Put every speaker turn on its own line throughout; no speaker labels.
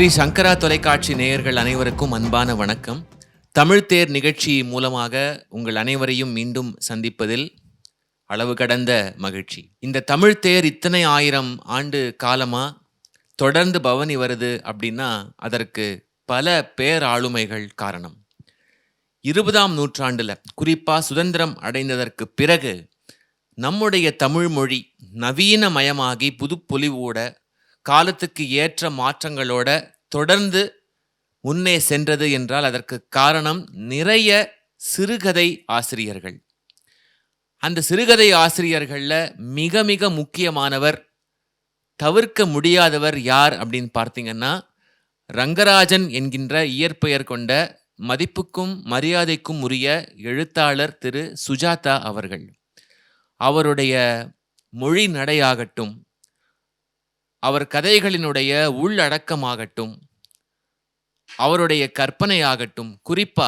ஸ்ரீ சங்கரா தொலைக்காட்சி நேயர்கள் அனைவருக்கும் அன்பான வணக்கம். தமிழ் தேர் நிகழ்ச்சி மூலமாக உங்கள் அனைவரையும் மீண்டும் சந்திப்பதில் அளவு கடந்த மகிழ்ச்சி. இந்த தமிழ் தேர் இத்தனை ஆயிரம் ஆண்டு காலமா தொடர்ந்து பவனி வருது அப்படின்னா அதற்கு பல பேராளுமைகள் காரணம். 20ஆம் நூற்றாண்டுல குறிப்பா சுதந்திரம் அடைந்ததற்கு பிறகு நம்முடைய தமிழ் மொழி நவீனமயமாகி புதுப்பொலிவோட காலத்துக்கு ஏற்ற மாற்றங்களோட தொடர்ந்து முன்னே சென்றது என்றால் அதற்கு காரணம் நிறைய சிறுகதை ஆசிரியர்கள். அந்த சிறுகதை ஆசிரியர்கள்ல மிக மிக முக்கியமானவர், தவிர்க்க முடியாதவர் யார் அப்படின்னு பார்த்தீங்கன்னா, ரங்கராஜன் என்கின்ற இயற்பெயர் கொண்ட மதிப்புக்கும் மரியாதைக்கும் உரிய எழுத்தாளர் திரு சுஜாதா அவர்கள். அவருடைய மொழி நடையாகட்டும், அவர் கதைகளினுடைய உள்ளடக்கமாகட்டும், அவருடைய கற்பனையாகட்டும், குறிப்பா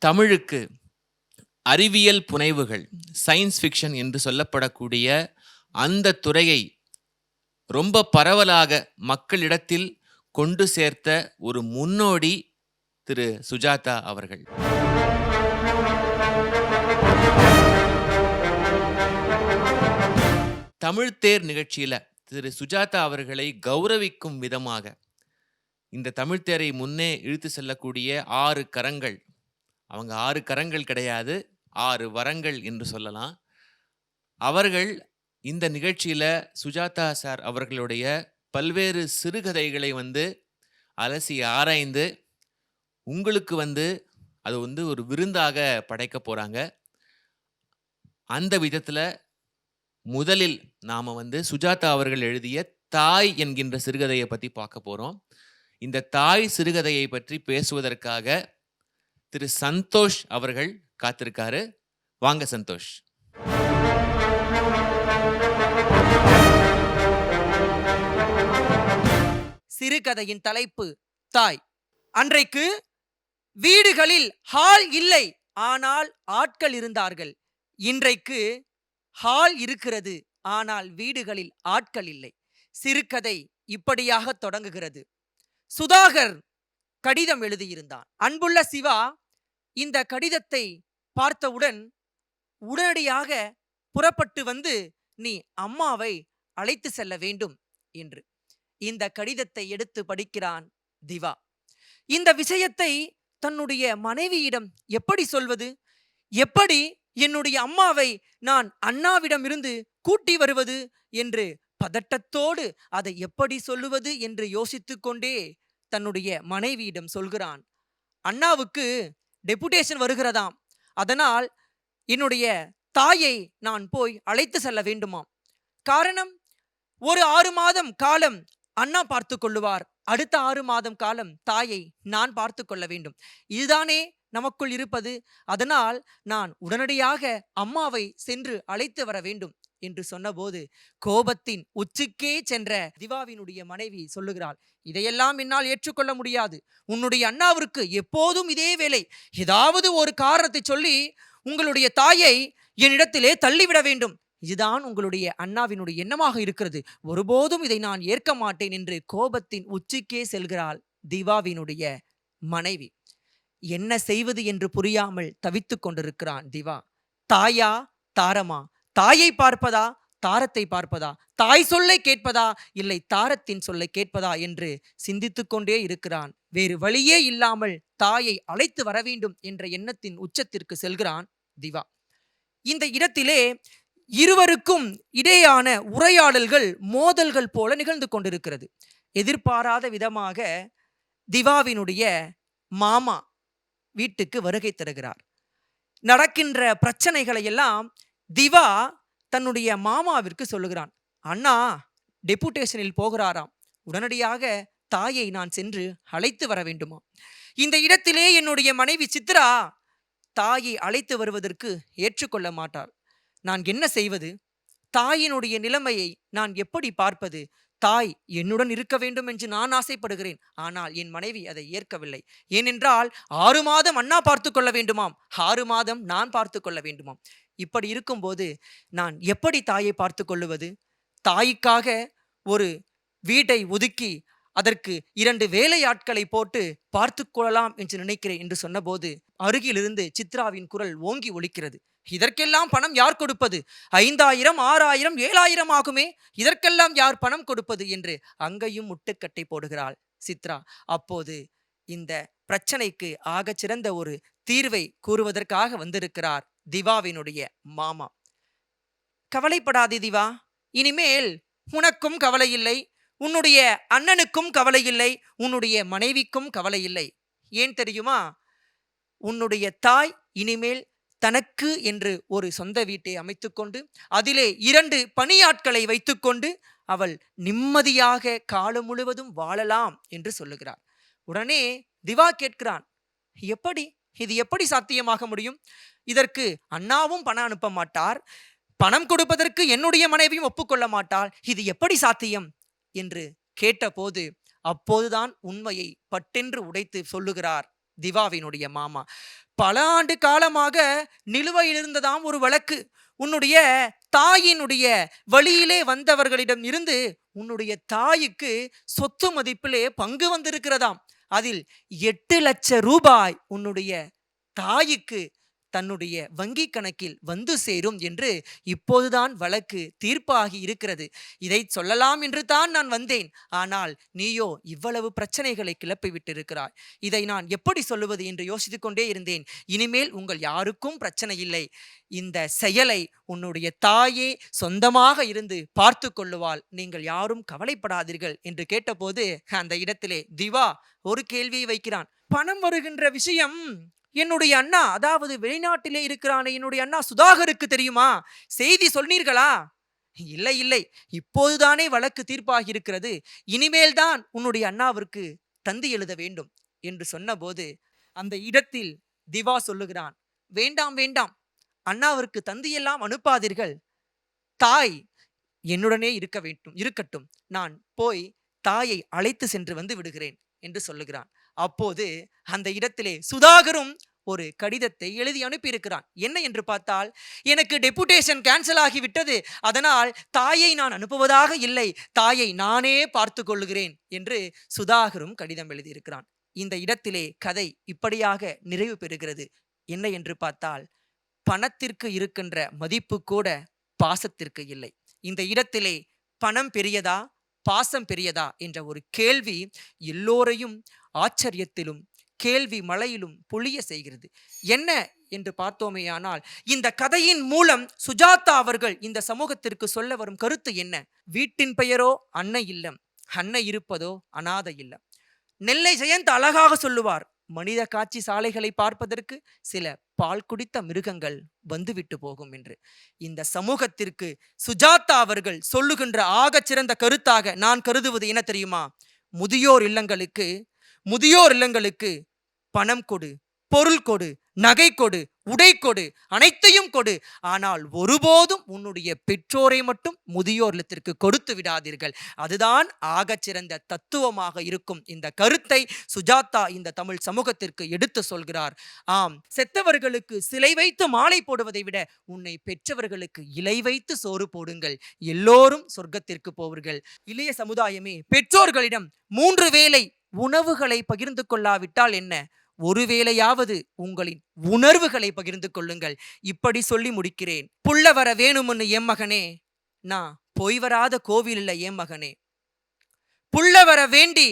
தமிழுக்கு அறிவியல் புனைவுகள், சயின்ஸ் ஃபிக்ஷன் என்று சொல்லப்படக்கூடிய அந்த துறையை ரொம்ப பரவலாக மக்களிடத்தில் கொண்டு சேர்த்த ஒரு முன்னோடி திரு சுஜாதா அவர்கள். தமிழ் தேர் நிகழ்ச்சியில திரு சுஜாதா அவர்களை கௌரவிக்கும் விதமாக இந்த தமிழ் தேரை முன்னே இழுத்து செல்லக்கூடிய 6 கரங்கள், அவங்க 6 கரங்கள் கிடையாது, 6 வரங்கள் என்று சொல்லலாம். அவர்கள் இந்த நிகழ்ச்சியில சுஜாதா சார் அவர்களுடைய பல்வேறு சிறுகதைகளை அலசி ஆராய்ந்து உங்களுக்கு அது ஒரு விருந்தாக படைக்க போறாங்க. அந்த விதத்துல முதலில் நாம சுஜாதா அவர்கள் எழுதிய தாய் என்கின்ற சிறுகதையை பத்தி பார்க்க போறோம். இந்த தாய் சிறுகதையை பற்றி பேசுவதற்காக திரு சந்தோஷ் அவர்கள் காத்திருக்காரு. வாங்க சந்தோஷ்.
சிறுகதையின் தலைப்பு தாய். அன்றைக்கு வீடுகளில் ஹால் இல்லை, ஆனால் ஆட்கள் இருந்தார்கள். இன்றைக்கு ஹால் இருக்கிறது, ஆனால் வீடுகளில் ஆட்கள் இல்லை. சிறுகதை இப்படியாக தொடங்குகிறது. சுதாகர் கடிதம் எழுதியிருந்தான். அன்புள்ள சிவா, இந்த கடிதத்தை பார்த்தவுடன் உடனடியாக புறப்பட்டு நீ அம்மாவை அழைத்து செல்ல வேண்டும் என்று. இந்த கடிதத்தை எடுத்து படிக்கிறான் திவா. இந்த விஷயத்தை தன்னுடைய மனைவியிடம் எப்படி சொல்வது? எப்படி என்னுடைய அம்மாவை நான் அண்ணாவிடம் இருந்து கூட்டி வருவது என்று பதட்டத்தோடு அதை எப்படி சொல்லுவது என்று யோசித்துக் கொண்டே தன்னுடைய மனைவியிடம் சொல்கிறான். அண்ணாவுக்கு டெபுடேஷன் வருகிறதாம், அதனால் என்னுடைய தாயை நான் போய் அழைத்து செல்ல வேண்டுமாம். காரணம், ஒரு 6 மாதம் காலம் அண்ணா பார்த்து கொள்ளுவார், அடுத்த 6 மாதம் காலம் தாயை நான் பார்த்து கொள்ள வேண்டும். இதுதானே நமக்குள் இருப்பது. அதனால் நான் உடனடியாக அம்மாவை சென்று அழைத்து வர வேண்டும் என்று சொன்னபோது கோபத்தின் உச்சிக்கே சென்ற திவாவினுடைய மனைவி சொல்லுகிறாள், இதையெல்லாம் என்னால் ஏற்றுக்கொள்ள முடியாது. உன்னுடைய அண்ணாவிற்கு எப்போதும் இதே வேலை. ஏதாவது ஒரு காரணத்தை சொல்லி உங்களுடைய தாயை என்னிடத்திலே தள்ளிவிட வேண்டும். இதுதான் உங்களுடைய அண்ணாவினுடைய எண்ணமாக இருக்கிறது. ஒருபோதும் இதை நான் ஏற்க மாட்டேன் என்று கோபத்தின் உச்சிக்கே செல்கிறாள் திவாவினுடைய மனைவி. என்ன செய்வது என்று புரியாமல் தவித்துக் கொண்டிருக்கிறான் திவா. தாயா தாரமா? தாயை பார்ப்பதா தாரத்தை பார்ப்பதா? தாய் சொல்லை கேட்பதா இல்லை தாரத்தின் சொல்லை கேட்பதா என்று சிந்தித்துக் கொண்டே இருக்கிறான். வேறு வழியே இல்லாமல் தாயை அழைத்து வர வேண்டும் என்ற எண்ணத்தின் உச்சத்திற்கு செல்கிறான் திவா. இந்த இடத்திலே இருவருக்கும் இடையான உரையாடல்கள், மோதல்கள் போல நிகழ்ந்து கொண்டிருக்கிறது. எதிர்பாராத விதமாக திவாவினுடைய மாமா வீட்டுக்கு வருகை தருகிறார். நடக்கின்ற பிரச்சனைகளை எல்லாம் திவா தன்னுடைய மாமாவிற்கு சொல்லுகிறான். அண்ணா டெபுடேஷனில் போகிறாராம், உடனடியாக தாயை நான் சென்று அழைத்து வர வேண்டுமா? இந்த இடத்திலே என்னுடைய மனைவி சித்ரா தாயை அழைத்து வருவதற்கு ஏற்றுக்கொள்ள மாட்டாள். நான் என்ன செய்வது? தாயினுடைய நிலைமையை நான் எப்படி பார்ப்பது? தாய் என்னுடன் இருக்க வேண்டும் என்று நான் ஆசைப்படுகிறேன், ஆனால் என் மனைவி அதை ஏற்கவில்லை. ஏனென்றால் 6 மாதம் அண்ணா பார்த்து கொள்ள வேண்டுமாம், 6 மாதம் நான் பார்த்து கொள்ள வேண்டுமாம். இப்படி இருக்கும்போது நான் எப்படி தாயை பார்த்து கொள்ளுவது? தாய்க்காக ஒரு வீட்டை ஒதுக்கி அதற்கு 2 வேலையாட்களை போட்டு பார்த்து கொள்ளலாம் என்று நினைக்கிறேன் என்று சொன்னபோது அருகிலிருந்து சித்ராவின் குரல் ஓங்கி ஒலிக்கிறது. இதற்கெல்லாம் பணம் யார் கொடுப்பது? 5000, 6000, 7000 ஆகுமே, இதற்கெல்லாம் யார் பணம் கொடுப்பது என்று அங்கேயும் முட்டுக்கட்டை போடுகிறாள் சித்ரா. அப்போது இந்த பிரச்சனைக்கு ஆகச்சிறந்த ஒரு தீர்வை கூறுவதற்காக வந்திருக்கிறார் திவாவினுடைய மாமா. கவலைப்படாதே திவா, இனிமேல் உனக்கும் கவலை இல்லை, உன்னுடைய அண்ணனுக்கும் கவலை இல்லை, உன்னுடைய மனைவிக்கும் கவலை இல்லை. ஏன் தெரியுமா? உன்னுடைய தாய் இனிமேல் தனக்கு என்று ஒரு சொந்த வீட்டை அமைத்துக்கொண்டு அதிலே 2 பணியாட்களை வைத்துக்கொண்டு அவள் நிம்மதியாக காலம் முழுவதும் வாழலாம் என்று சொல்லுகிறார். உடனே திவா கேட்கிறான், இது எப்படி சாத்தியமாக முடியும்? இதற்கு அண்ணாவும் பணம் அனுப்ப மாட்டார், பணம் கொடுப்பதற்கு என்னுடைய மனைவியும் ஒப்புக்கொள்ள மாட்டாள், இது எப்படி சாத்தியம் என்று கேட்டபோது அப்போதுதான் உண்மையை பட்டென்று உடைத்து சொல்லுகிறார் திவாவினுடைய மாமா. பல ஆண்டு காலமாக நிலுவையில் இருந்ததாம் ஒரு வழக்கு. உன்னுடைய தாயினுடைய வழியிலே வந்தவர்களிடம் இருந்து உன்னுடைய தாய்க்கு சொத்து மதிப்பிலே பங்கு வந்திருக்கிறதாம். அதில் 8 லட்சம் ரூபாய் உன்னுடைய தாய்க்கு தன்னுடைய வங்கி கணக்கில் வந்து சேரும் என்று இப்போதுதான் வழக்கு தீர்ப்பாகி இருக்கிறது. இதை சொல்லலாம் என்று தான் நான் வந்தேன். ஆனால் நீயோ இவ்வளவு பிரச்சனைகளை கிளப்பி விட்டிருக்கிறாய். இதை நான் எப்படி சொல்லுவது என்று யோசித்துக் கொண்டே இருந்தேன். இனிமேல் உங்கள் யாருக்கும் பிரச்சனை இல்லை. இந்த செயலை உன்னுடைய தாயே சொந்தமாக இருந்து பார்த்து கொள்ளுவாள். நீங்கள் யாரும் கவலைப்படாதீர்கள் என்று கேட்டபோது அந்த இடத்திலே திவா ஒரு கேள்வியை வைக்கிறான். பணம் வருகின்ற விஷயம் என்னுடைய அண்ணா, அதாவது வெளிநாட்டிலே இருக்கிறானே என்னுடைய அண்ணா சுதாகருக்கு தெரியுமா? செய்தி சொன்னீர்களா? இல்லை, இப்போதுதானே வழக்கு தீர்ப்பாகி இருக்கிறது, இனிமேல் தான் உன்னுடைய அண்ணாவிற்கு தந்தி எழுத வேண்டும் என்று சொன்னபோது அந்த இடத்தில் திவா சொல்லுகிறான், வேண்டாம், அண்ணாவிற்கு தந்தியெல்லாம் அனுப்பாதீர்கள், தாய் என்னுடனே இருக்கட்டும், நான் போய் தாயை அழைத்து சென்று வந்து விடுகிறேன் என்று சொல்லுகிறான். அப்போது அந்த இடத்திலே சுதாகரும் ஒரு கடிதத்தை எழுதி அனுப்பியிருக்கிறான். என்ன என்று பார்த்தால், எனக்கு டெபுடேஷன் கேன்சல் ஆகிவிட்டது, அதனால் தாயை நான் அனுப்புவதாக இல்லை, தாயை நானே பார்த்து கொள்ளுகிறேன் என்று சுதாகரும் கடிதம் எழுதியிருக்கிறான். இந்த இடத்திலே கதை இப்படியாக நிறைவு பெறுகிறது. என்ன என்று பார்த்தால், பணத்திற்கு இருக்கின்ற மதிப்பு கூட பாசத்திற்கு இல்லை. இந்த இடத்திலே பணம் பெரியதா பாசம் பெரியதா என்ற ஒரு கேள்வி எல்லோரையும் ஆச்சரியத்திலும் கேள்வி மலையிலும் பொழிய செய்கிறது. என்ன என்று பார்த்தோமேயானால், இந்த கதையின் மூலம் சுஜாதா அவர்கள் இந்த சமூகத்திற்கு சொல்ல வரும் கருத்து என்ன? வீட்டின் பெயரோ அன்னை இல்லம், அன்னை இருப்பதோ அநாத இல்லம். நெல்லை ஜெயந்த் அழகாக சொல்லுவார், மனித காட்சி சாலைகளை பார்ப்பதற்கு சில பால் குடித்த மிருகங்கள் வந்துவிட்டு போகும் என்று. இந்த சமூகத்திற்கு சுஜாதா அவர்கள் சொல்லுகின்ற ஆகச்சிறந்த கருத்தாக நான் கருதுவது என்ன தெரியுமா? முதியோர் இல்லங்களுக்கு பணம் கொடு, பொருள் கொடு, நகை கொடு, உடை கொடு, அனைத்தையும் கொடு, ஆனால் ஒருபோதும் உன்னுடைய பெற்றோரை மட்டும் முதியோர் இல்லத்திற்கு கொடுத்து விடாதீர்கள். அதுதான் ஆகச்சிறந்த தத்துவமாக இருக்கும். இந்த கருத்தை சுஜாதா இந்த தமிழ் சமூகத்திற்கு எடுத்து சொல்கிறார். ஆம், செத்தவர்களுக்கு சிலை வைத்து மாலை போடுவதை விட உன்னை பெற்றவர்களுக்கு இலை வைத்து சோறு போடுங்கள், எல்லோரும் சொர்க்கத்திற்கு போவர்கள். இளைய சமுதாயமே, பெற்றோர்களிடம் 3 வேளை உணவுகளை பகிர்ந்து கொள்ளாவிட்டால் என்ன, ஒருவேளையாவது உங்களின் உணர்வுகளை பகிர்ந்து கொள்ளுங்கள். இப்படி சொல்லி முடிக்கிறேன். புள்ள வர வேணும்னு என் மகனே, நான் போய் வராத கோவில் இல்லை என் மகனே. புள்ள வர வேண்டி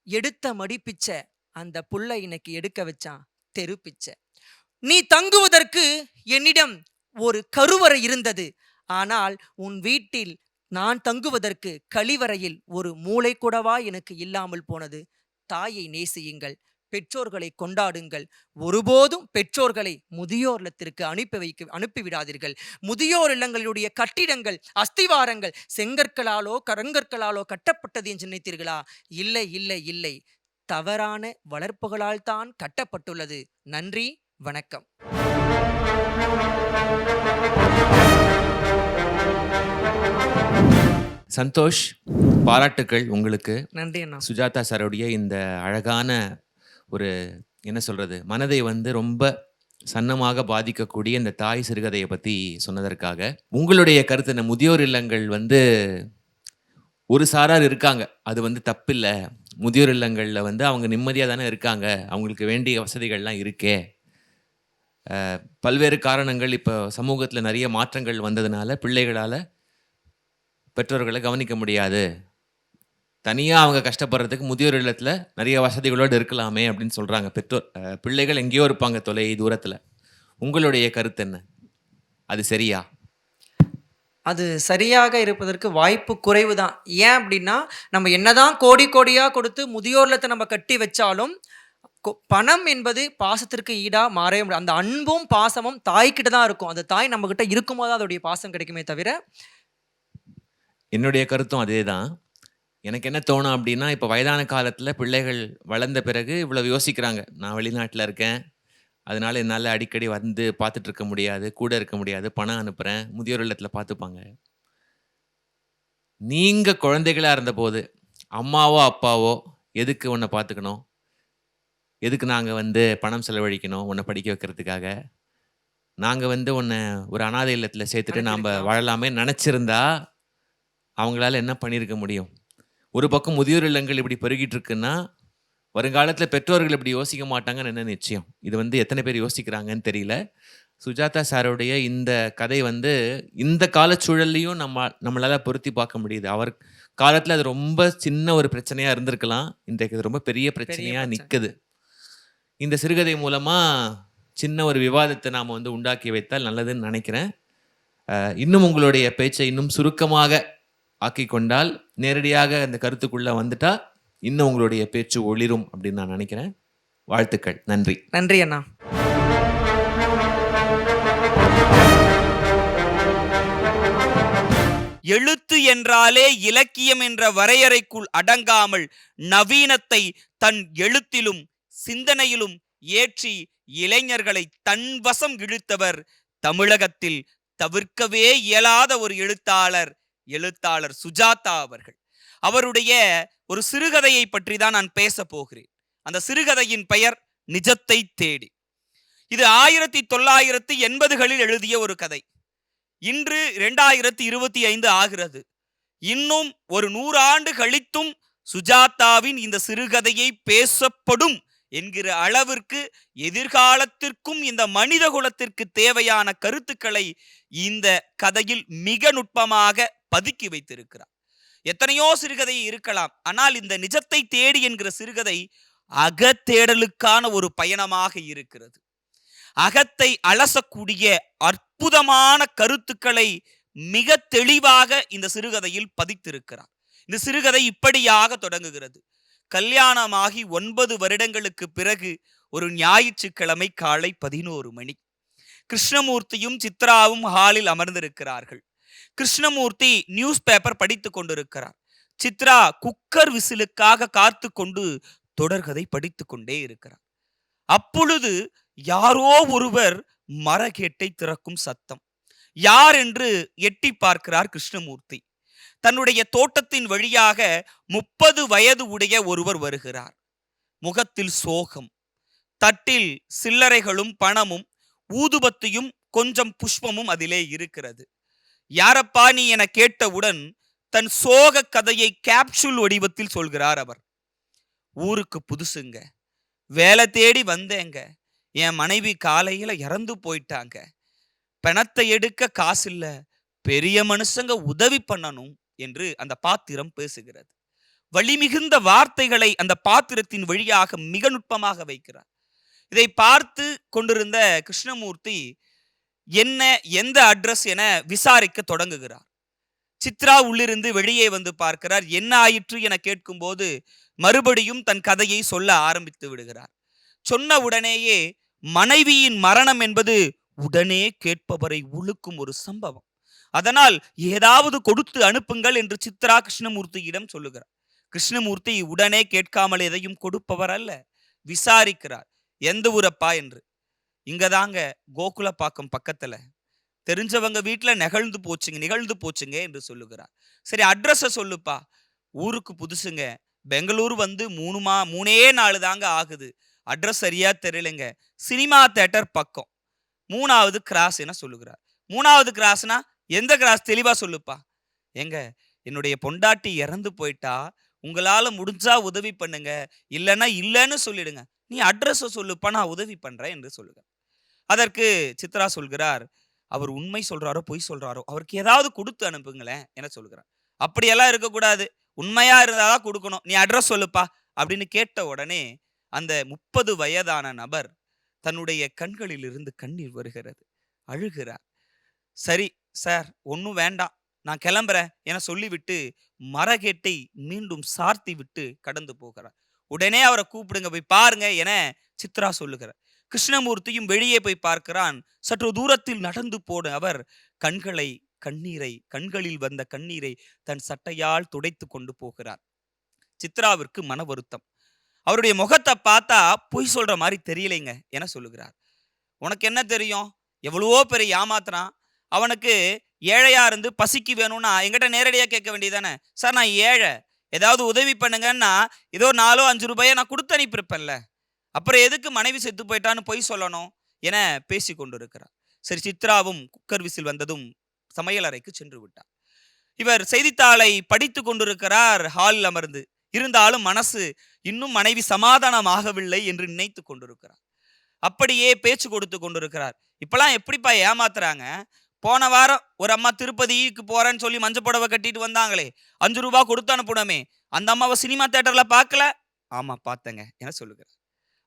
எடுத்த மடிப்பிச்ச அந்த புள்ள இன்னைக்கு எடுக்க வச்சான் தெருப்பிச்ச. நீ தங்குவதற்கு என்னிடம் ஒரு கருவறை இருந்தது, ஆனால் உன் வீட்டில் நான் தங்குவதற்கு கழிவறையில் ஒரு மூளை கூடவா எனக்கு இல்லாமல் போனது. தாயை நேசியுங்கள், பெற்றோர்களை கொண்டாடுங்கள். ஒருபோதும் பெற்றோர்களை முதியோர் இல்லத்திற்கு அனுப்பிவிடாதீர்கள். முதியோர் இல்லங்களுடைய கட்டிடங்கள், அஸ்திவாரங்கள் செங்கற்களாலோ கருங்கற்களாலோ கட்டப்பட்டது என்று நினைத்தீர்களா? இல்லை, தவறான வளர்ப்புகளால் தான் கட்டப்பட்டுள்ளது. நன்றி, வணக்கம்.
சந்தோஷ், பாராட்டுக்கள் உங்களுக்கு.
நன்றி அண்ணா.
சுஜாதா சாருடைய இந்த அழகான ஒரு என்ன சொல்றது, மனதை ரொம்ப சன்னமாக பாதிக்கக்கூடிய இந்த தாய் சிறுகதையை பற்றி சொன்னதற்காக. உங்களுடைய கருத்து என்ன? முதியோர் இல்லங்கள் ஒரு சாரார் இருக்காங்க. அது தப்பில்ல. முதியோர் இல்லங்கள்ல அவங்க நிம்மதியா தானே இருக்காங்க. அவங்களுக்கு வேண்டிய வசதிகள்லாம் இருக்கே. பல்வேறு காரணங்கள் இப்ப சமூகத்துல நெறைய மாற்றங்கள் வந்ததுனால, பிள்ளைகளால பெற்றோர்கள கவனிக்க முடியாது. தனியா அவங்க கஷ்டப்படுறதுக்கு முதியோர் இல்லத்துல நெறைய வசதிகளோடு இருக்கலாமே அப்படின்னு சொல்றாங்க பெற்றோர். பிள்ளைகள் எங்கேயோ இருப்பாங்க தொலை தூரத்துல. உங்களுடைய கருத்து என்ன? அது சரியா?
அது சரியாக இருப்பதற்கு வாய்ப்பு குறைவு தான். ஏன் அப்படின்னா, நம்ம என்னதான் கோடி கோடியா கொடுத்து முதியோர் இல்லத்த நம்ம கட்டி வச்சாலும், பணம் என்பது பாசத்திற்கு ஈடா மாறவே முடியாது. அந்த அன்பும், பாசமும் தாய்கிட்ட தான் இருக்கும். அந்த தாய் நம்மகிட்ட இருக்கும்போது தான் அதோடைய பாசம் கிடைக்குமே தவிர
என்னுடைய கருத்தும் அதேதான். எனக்கு என்ன தோணும் அப்டின்னா, இப்ப வயதான காலத்துல பிள்ளைகள் வளர்ந்த பிறகு இவ்வளவு யோசிக்கிறாங்க. நான் வெளிநாட்ல இருக்கேன். அதனால என்னால அடிக்கடி பார்த்துட்டு இருக்க முடியாது. கூட இருக்க முடியாது. பணம் அனுப்புறேன். முதியோர் இல்லத்துல பார்த்துப்பாங்க. நீங்க குழந்தைகளா இருந்தபோது, அம்மாவோ, அப்பாவோ எதுக்கு உன்ன பார்த்துக்கணும்? எதுக்கு நாங்க பணம் செலவழிக்கணும் உன்ன படிக்க வைக்கிறதுக்காக? நாங்க உன்ன ஒரு அனாதை இல்லத்துல சேர்த்துட்டு நாம்ப
அனுப்பியிருக்கலாம்.
வாழலாமேன்னு நெனச்சிருந்தா, அவங்களால என்ன பண்ணியிருக்க முடியும்? ஒரு பக்கம் முதியோர் இல்லங்கள் இப்படி பெருகிட்டு இருக்குன்னா, வருங்காலத்துல பெற்றோர்கள் இப்படி யோசிக்க மாட்டாங்கன்னு என்ன நிச்சயம்? இது எத்தனை பேர் யோசிக்கிறாங்கன்னு தெரியல. சுஜாதா சாருடைய இந்த கதை இந்த காலச்சூழல்லயும் நம்மளால பொருத்தி பார்க்க முடியுது. அவர் காலத்துல அது ரொம்ப சின்ன ஒரு பிரச்சனையா இருந்திருக்கலாம். இன்றைக்கு அது ரொம்ப பெரிய
பெரிய
பிரச்சனையா
பிரச்சனை.
நிக்குது. இந்த சிறுகதை மூலமா சின்ன ஒரு விவாதத்த நாம உண்டாக்கி வைத்தால் நல்லதுன்னு நெனைக்கிறேன். இன்னும் உங்களுடைய பேச்சை இன்னும் சுருக்கமாக ஆக்கிக் கொண்டால், நேரடியாக அந்த கருத்துக்குள்ள வந்துட்டா, இன்னும் உங்களுடைய பேச்சு ஒளிரும் அப்படின்னு நான் நெனைக்கிறேன். வாழ்த்துக்கள். நன்றி.
நன்றி அண்ணா.
எழுத்து என்றாலே இலக்கியம் என்ற வரையறைக்குள் அடங்காமல் நவீனத்தை தன் எழுத்திலும் சிந்தனையிலும் ஏற்றி இளைஞர்களை தன்வசம் இழுத்தவர் தமிழகத்தில் தவிர்க்கவே இயலாத ஒரு எழுத்தாளர் சுஜாதா அவர்கள். அவருடைய ஒரு சிறுகதையை பற்றி தான் நான் பேச போகிறேன். அந்த சிறுகதையின் பெயர் நிஜத்தை தேடி. இது 1980களில் எழுதிய ஒரு கதை. இன்று 2025 ஆகிறது. இன்னும் ஒரு 100 ஆண்டு கழித்தும் சுஜாதாவின் இந்த சிறுகதையை பேசப்படும் என்கிற அளவிற்கு எதிர்காலத்திற்கும் இந்த மனித குலத்திற்கு தேவையான கருத்துக்களை இந்த கதையில் மிக நுட்பமாக பதுக்கி வைத்திருக்கிறார். எத்தனையோ சிறுகதை இருக்கலாம். ஆனால் இந்த நிஜத்தை தேடி என்கிற சிறுகதை அகத்தேடலுக்கான ஒரு பயணமாக இருக்கிறது. அகத்தை அலசக்கூடிய அற்புதமான கருத்துக்களை மிக தெளிவாக இந்த சிறுகதையில் பதித்திருக்கிறார். இந்த சிறுகதை இப்படியாக தொடங்குகிறது. கல்யாணமாகி 9 வருடங்களுக்கு பிறகு ஒரு ஞாயிற்றுக்கிழமை காலை 11 மணி. கிருஷ்ணமூர்த்தியும் சித்ராவும் ஹாலில் அமர்ந்திருக்கிறார்கள். கிருஷ்ணமூர்த்தி நியூஸ் பேப்பர் படித்துக் கொண்டிருக்கிறார். சித்ரா குக்கர் விசிலுக்காக காத்து கொண்டு தொடர்கதை படித்துக் கொண்டே இருக்கிறார். அப்பொழுது யாரோ ஒருவர் மரகேட்டை திறக்கும் சத்தம். யார் என்று எட்டி பார்க்கிறார் கிருஷ்ணமூர்த்தி. தன்னுடைய தோட்டத்தின் வழியாக 30 வயது உடைய ஒருவர் வருகிறார். முகத்தில் சோகம். தட்டில் சில்லறைகளும் பணமும் ஊதுபத்தியும் கொஞ்சம் புஷ்பமும் அதிலே இருக்கிறது. யாரப்பா நீ என கேட்டவுடன் தன் சோக கதையை கேப்சூல் வடிவத்தில் சொல்கிறார் அவர். ஊருக்கு புதுசுங்க, வேலை தேடி வந்தேங்க, என் மனைவி காலையில இறந்து போயிட்டாங்க, பணத்தை எடுக்க காசு இல்ல, பெரிய மனுஷங்க உதவி பண்ணணும் என்று அந்த பாத்திரம் பேசுகிறது. வலிமிகுந்த வார்த்தைகளை அந்த பாத்திரத்தின் வழியாக மிக நுட்பமாக வைக்கிறார். இதை பார்த்து கொண்டிருந்த கிருஷ்ணமூர்த்தி என்ன எந்த அட்ரஸ் என விசாரிக்க தொடங்குகிறார். சித்ரா உள்ளிருந்து வெளியே வந்து பார்க்கிறார். என்ன ஆயிற்று என கேட்கும் போது மறுபடியும் தன் கதையை சொல்ல ஆரம்பித்து விடுகிறார். சொன்ன உடனேயே மனைவியின் மரணம் என்பது உடனே கேட்பவரை உழுக்கும் ஒரு சம்பவம். அதனால் ஏதாவது கொடுத்து அனுப்புங்கள் என்று சித்ரா கிருஷ்ணமூர்த்தியிடம் சொல்லுகிறார். கிருஷ்ணமூர்த்தி உடனே கேட்காமல் எதையும் கொடுப்பவர் அல்ல. விசாரிக்கிறார். எந்த ஊரப்பா என்று. இங்கதாங்க கோகுலப்பாக்கம் பக்கத்துல, தெரிஞ்சவங்க வீட்டுல நிகழ்ந்து போச்சுங்க என்று சொல்லுகிறார். சரி, அட்ரஸ சொல்லுப்பா. ஊருக்கு புதுசுங்க, பெங்களூர் வந்து 3 நாள் தாங்க ஆகுது, அட்ரஸ் சரியா தெரியலங்க, சினிமா தியேட்டர் பக்கம் 3வது கிராஸ் என சொல்லுகிறார். 3வது கிராஸ்னா எந்த கிராஸ் தெளிவா சொல்லுப்பா. எங்க என்னுடைய பொண்டாட்டி இறந்து போயிட்டா, உங்களால முடிஞ்சா உதவி பண்ணுங்க, இல்லன்னா இல்லன்னு சொல்லிடுங்க. நீ அட்ரஸ சொல்லுப்பா, நான் உதவி பண்றேன் என்று சொல்லுகிறார். அதற்கு சித்ரா சொல்கிறார், அவர் உண்மை சொல்றாரோ, பொய் சொல்றாரோ, அவருக்கு ஏதாவது குடுத்து அனுப்புங்களேன் என சொல்கிறார். அப்படியெல்லாம் இருக்கக்கூடாது. உண்மையா இருந்தா தான் குடுக்கணும். நீ அட்ரஸ் சொல்லுப்பா அப்படின்னு கேட்ட உடனே, அந்த 30 வயதான நபர் தன்னுடைய கண்களில் இருந்து கண்ணீர் வருகிறது. அழுகிறார். சரி சார், ஒண்ணும் வேண்டாம். நான் கிளம்புறேன் என சொல்லிவிட்டு மரகேட்டை மீண்டும் சார்த்தி விட்டு கடந்து போகிறார். உடனே அவரை கூப்பிடுங்க, போய் பாருங்க என சித்ரா சொல்லுகிறார். கிருஷ்ணமூர்த்தியும் வெளியே போய் பார்க்கிறான். சற்று தூரத்தில் நடந்து போன அவர் கண்களில் வந்த கண்ணீரை தன் சட்டையால் துடைத்து கொண்டு போகிறார். சித்ராவிற்கு மன வருத்தம். அவருடைய முகத்தை பார்த்தா பொய் சொல்ற மாதிரி தெரியலைங்க என சொல்லுகிறார். உனக்கு என்ன தெரியும்? எவ்வளவோ பேரை ஏமாத்துறான். அவனுக்கு ஏழையா இருந்து பசிக்கு வேணும்னா என்கிட்ட நேரடியா கேட்க வேண்டியதானே. சார் நான் ஏழை, ஏதாவது உதவி பண்ணுங்கன்னா ஏதோ 4 5 ரூபாயை நான் கொடுத்து அனுப்பியிருப்பேன்ல. அப்புறம் எதுக்கு மனைவி செத்து போயிட்டான்னு பொய் சொல்லணும் என பேசி கொண்டிருக்கிறார். சரி, சித்ராவும் குக்கர் விசில் வந்ததும் சமையல் அறைக்கு சென்று விட்டார். இவர் செய்தித்தாளை படித்து கொண்டிருக்கிறார் ஹாலில் அமர்ந்து. இருந்தாலும் மனசு இன்னும் மனைவி சமாதானம் ஆகவில்லை என்று நினைத்து கொண்டிருக்கிறார். அப்படியே பேச்சு கொடுத்து கொண்டிருக்கிறார். இப்பெல்லாம் எப்படிப்பா ஏமாத்துறாங்க? போன வாரம் ஒரு அம்மா திருப்பதிக்கு போறேன்னு சொல்லி மஞ்சள் புடவை கட்டிட்டு வந்தாங்களே, 5 ரூபாய் கொடுத்து அனுப்பணுமே, அந்த அம்மாவை சினிமா தியேட்டர்ல பார்க்கல? ஆமா பார்த்தங்க என சொல்லுகிறார்.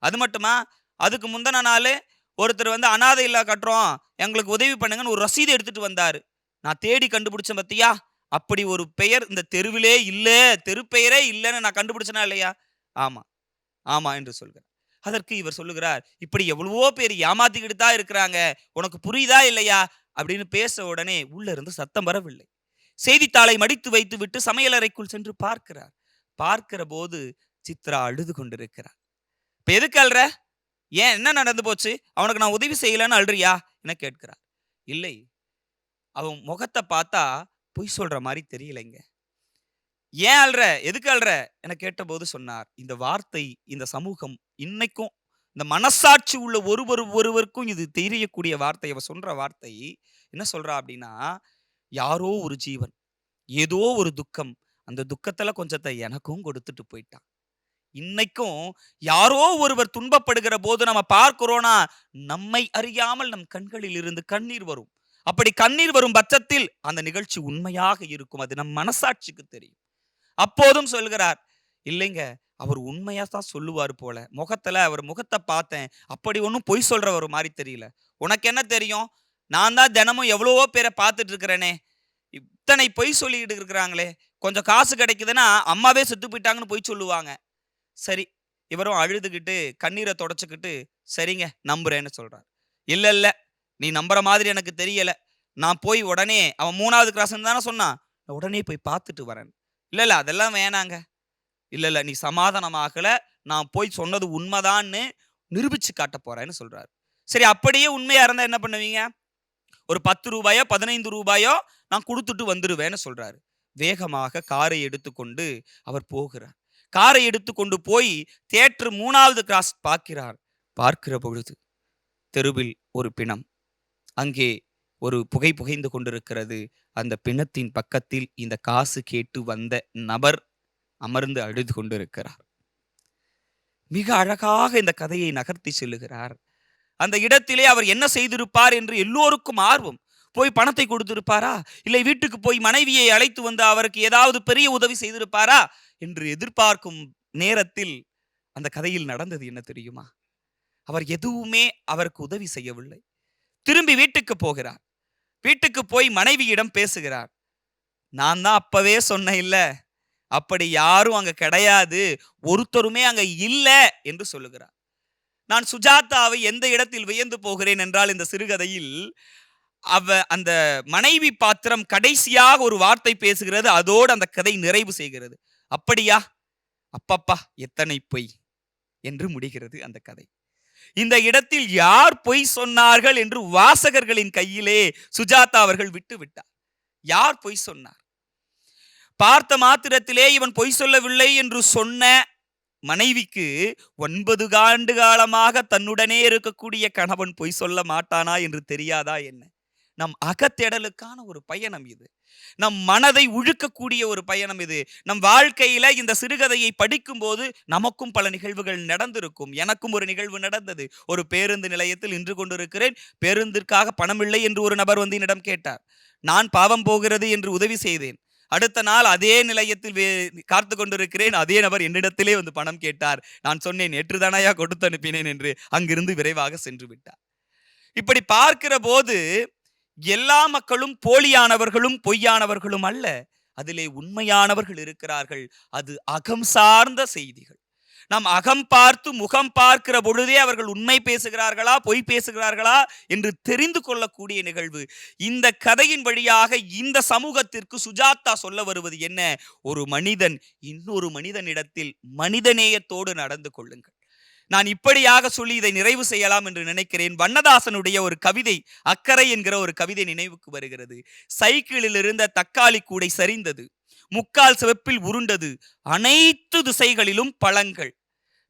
அது மட்டுமா, அதுக்கு முந்தின நாள் ஒருத்தர் வந்து அனாதை இல்லா கட்டுறோம், எங்களுக்கு உதவி பண்ணுங்கன்னு ஒரு ரசீது எடுத்துட்டு வந்தாரு. நான் தேடி கண்டுபிடிச்சேன் பத்தியா, அப்படி ஒரு பெயர் இந்த தெருவிலே இல்ல, தெரு பெயரே இல்லைன்னு நான் கண்டுபிடிச்சனா இல்லையா? ஆமா ஆமா என்று சொல்கிறார். அதற்கு இவர் சொல்லுகிறார், இப்படி எவ்வளவோ பேர் ஏமாத்திக்கிட்டு தான் இருக்கிறாங்க, உனக்கு புரியுதா இல்லையா அப்படின்னு பேச உடனே உள்ள இருந்து சத்தம் வரவில்லை. செய்தித்தாளை மடித்து வைத்து விட்டு சமையலறைக்குள் சென்று பார்க்கிறார். பார்க்கிற போது சித்ரா அழுது கொண்டிருக்கிறார். இப்ப எதுக்கு அல்ற? ஏன், என்ன நடந்து போச்சு? அவனுக்கு நான் உதவி செய்யலன்னு அல்றியா என கேட்கிறார். இல்லை, அவன் முகத்தை பார்த்தா பொய் சொல்ற மாதிரி தெரியலைங்க. ஏன் அல்ற, எதுக்கு அல்ற என கேட்டபோது சொன்னார், இந்த வார்த்தை இந்த சமூகம் இன்னைக்கும் இந்த மனசாட்சி உள்ள ஒருவருக்கும் இது தெரியக்கூடிய வார்த்தை. அவ சொல்ற வார்த்தை என்ன சொல்றா அப்படின்னா, யாரோ ஒரு ஜீவன் ஏதோ ஒரு துக்கம், அந்த துக்கத்துல கொஞ்சத்தை எனக்கும் கொடுத்துட்டு போயிட்டான். இன்னைக்கும் யாரோ ஒருவர் துன்பப்படுகிற போது நம்ம பார்க்கிறோம்னா, நம்மை அறியாமல் நம் கண்களில் இருந்து கண்ணீர் வரும். அப்படி கண்ணீர் வரும் பட்சத்தில் அந்த நிகழ்ச்சி உண்மையாக இருக்கும். அது நம் மனசாட்சிக்கு தெரியும். அப்போதும் சொல்கிறார், இல்லைங்க, அவர் உண்மையா தான் சொல்லுவார் போல. அவர் முகத்தை பார்த்தேன், அப்படி ஒன்றும் பொய் சொல்றவர் மாதிரி தெரியல. உனக்கு என்ன தெரியும்? நான் தான் தினமும் எவ்வளவோ பேரை பார்த்துட்டு இருக்கிறேனே, இத்தனை பொய் சொல்லிக்கிட்டு இருக்கிறாங்களே. கொஞ்சம் காசு கிடைக்குதுன்னா அம்மாவே செத்து போயிட்டாங்கன்னு பொய் சொல்லுவாங்க. சரி, இவரும் அழுதுகிட்டு கண்ணீரை தொடச்சுக்கிட்டு, சரிங்க நம்புறேன்னு சொல்றார். இல்ல இல்ல, நீ நம்புற மாதிரி எனக்கு தெரியல. நான் போய் உடனே, அவன் 3வது கிராஸ்ன்னு தானே சொன்னான், உடனே போய் பார்த்துட்டு வரேன். இல்ல இல்ல, அதெல்லாம் வேணாங்க. இல்ல இல்ல, நீ சமாதானமாகல, நான் போய் சொன்னது உண்மைதான்னு நிரூபிச்சு காட்ட போறேன்னு சொல்றாரு. சரி, அப்படியே உண்மையா இருந்தா என்ன பண்ணுவீங்க? ஒரு 10 ரூபாயோ 15 ரூபாயோ நான் கொடுத்துட்டு வந்துருவேன்னு சொல்றாரு. வேகமாக காரை எடுத்துக்கொண்டு அவர் போகிறார். காரை எடுத்துக்கொண்டு போய் தியேட்டர் 3வது கிராஸ் பார்க்கிறார். பார்க்கிற பொழுது தெருவில் ஒரு பிணம், அங்கே ஒரு புகை புகைந்து கொண்டிருக்கிறது. அந்த பிணத்தின் பக்கத்தில் இந்த காசு கேட்டு வந்த நபர் அமர்ந்து அழுது கொண்டிருக்கிறார். மிக அழகாக இந்த கதையை நகர்த்தி செல்லுகிறார். அந்த இடத்திலே அவர் என்ன செய்திருப்பார் என்று எல்லோருக்கும் ஆர்வம். போய் பணத்தை கொடுத்திருப்பாரா, இல்லை வீட்டுக்கு போய் மனைவியை அழைத்து வந்து அவருக்கு ஏதாவது பெரிய உதவி செய்திருப்பாரா என்று எதிர்பார்க்கும் நேரத்தில் அந்த கதையில் நடந்தது என்ன தெரியுமா? அவர் எதுவுமே அவருக்கு உதவி செய்யவில்லை. திரும்பி வீட்டுக்கு போகிறார். வீட்டுக்கு போய் மனைவியிடம் பேசுகிறார். நான் தான் அப்பவே சொன்னேன் இல்ல, அப்படி யாரும் அங்க கிடையாது, ஒருத்தருமே அங்க இல்ல என்று சொல்லுகிறார். நான் சுஜாதாவை எந்த இடத்தில் வியந்து போகிறேன் என்றால், இந்த சிறுகதையில் அந்த மனைவி பாத்திரம் கடைசியாக ஒரு வார்த்தை பேசுகிறது. அதோடு அந்த கதை நிறைவு செய்கிறது. அப்படியா, அப்பப்பா எத்தனை பொய் என்று முடிகிறது அந்த கதை. இந்த இடத்தில் யார் பொய் சொன்னார்கள் என்று வாசகர்களின் கையிலே சுஜாதா அவர்கள் விட்டு விட்டார். யார் பொய் சொன்னார்? பார்த்த மாத்திரத்திலே இவன் பொய் சொல்லவில்லை என்று சொன்ன மனைவிக்கு 9 ஆண்டு காலமாக தன்னுடனே இருக்கக்கூடிய கணவன் பொய் சொல்ல மாட்டானா என்று தெரியாதா என்ன? நம் அகத்தேடலுக்கான ஒரு பயணம் இது. நம் மனதை உழுக்கக்கூடிய ஒரு பயணம் இது. நம் வாழ்க்கையில இந்த சிறுகதையை படிக்கும்போது நமக்கும் பல நிகழ்வுகள் நடந்திருக்கும். எனக்கும் ஒரு நிகழ்வு நடந்தது. ஒரு பேருந்து நிலையத்தில் நின்று கொண்டிருக்கிறேன். பேருந்திற்காக பணம் இல்லை என்று ஒரு நபர் வந்து என்னிடம் கேட்டார். நான் பாவம் போகிறது என்று உதவி செய்தேன். அடுத்த நாள் அதே நிலையத்தில் காத்து கொண்டிருக்கிறேன். அதே நபர் என்னிடத்திலே வந்து பணம் கேட்டார். நான் சொன்னேன், நேற்றுதானையா கொடுத்து அனுப்பினேன் என்று. அங்கிருந்து விரைவாக சென்று விட்டார். இப்படி பார்க்கிற போது எல்லா மக்களும் போலியானவர்களும் பொய்யானவர்களும் அல்ல. அதிலே உண்மையானவர்கள் இருக்கிறார்கள். அது அகம் சார்ந்த செய்திகள். நாம் அகம் பார்த்து முகம் பார்க்கிற பொழுதே அவர்கள் உண்மை பேசுகிறார்களா பொய் பேசுகிறார்களா என்று தெரிந்து கொள்ளக்கூடிய நிகழ்வு. இந்த கதையின் வழியாக இந்த சமூகத்திற்கு சுஜாதா சொல்ல வருவது என்ன? ஒரு மனிதன் இன்னொரு மனிதனிடத்தில் மனிதநேயத்தோடு நடந்து கொள்ளுங்கள். நான் இப்படியாக சொல்லி இதை நிறைவு செய்யலாம் என்று நினைக்கிறேன். வண்ணதாசனுடைய ஒரு கவிதை, அக்கறை என்கிற ஒரு கவிதை நினைவுக்கு வருகிறது. சைக்கிளில் இருந்த தக்காளி கூடை சரிந்தது, முக்கால் சிவப்பில் உருண்டது, அனைத்து திசைகளிலும் பழங்கள்,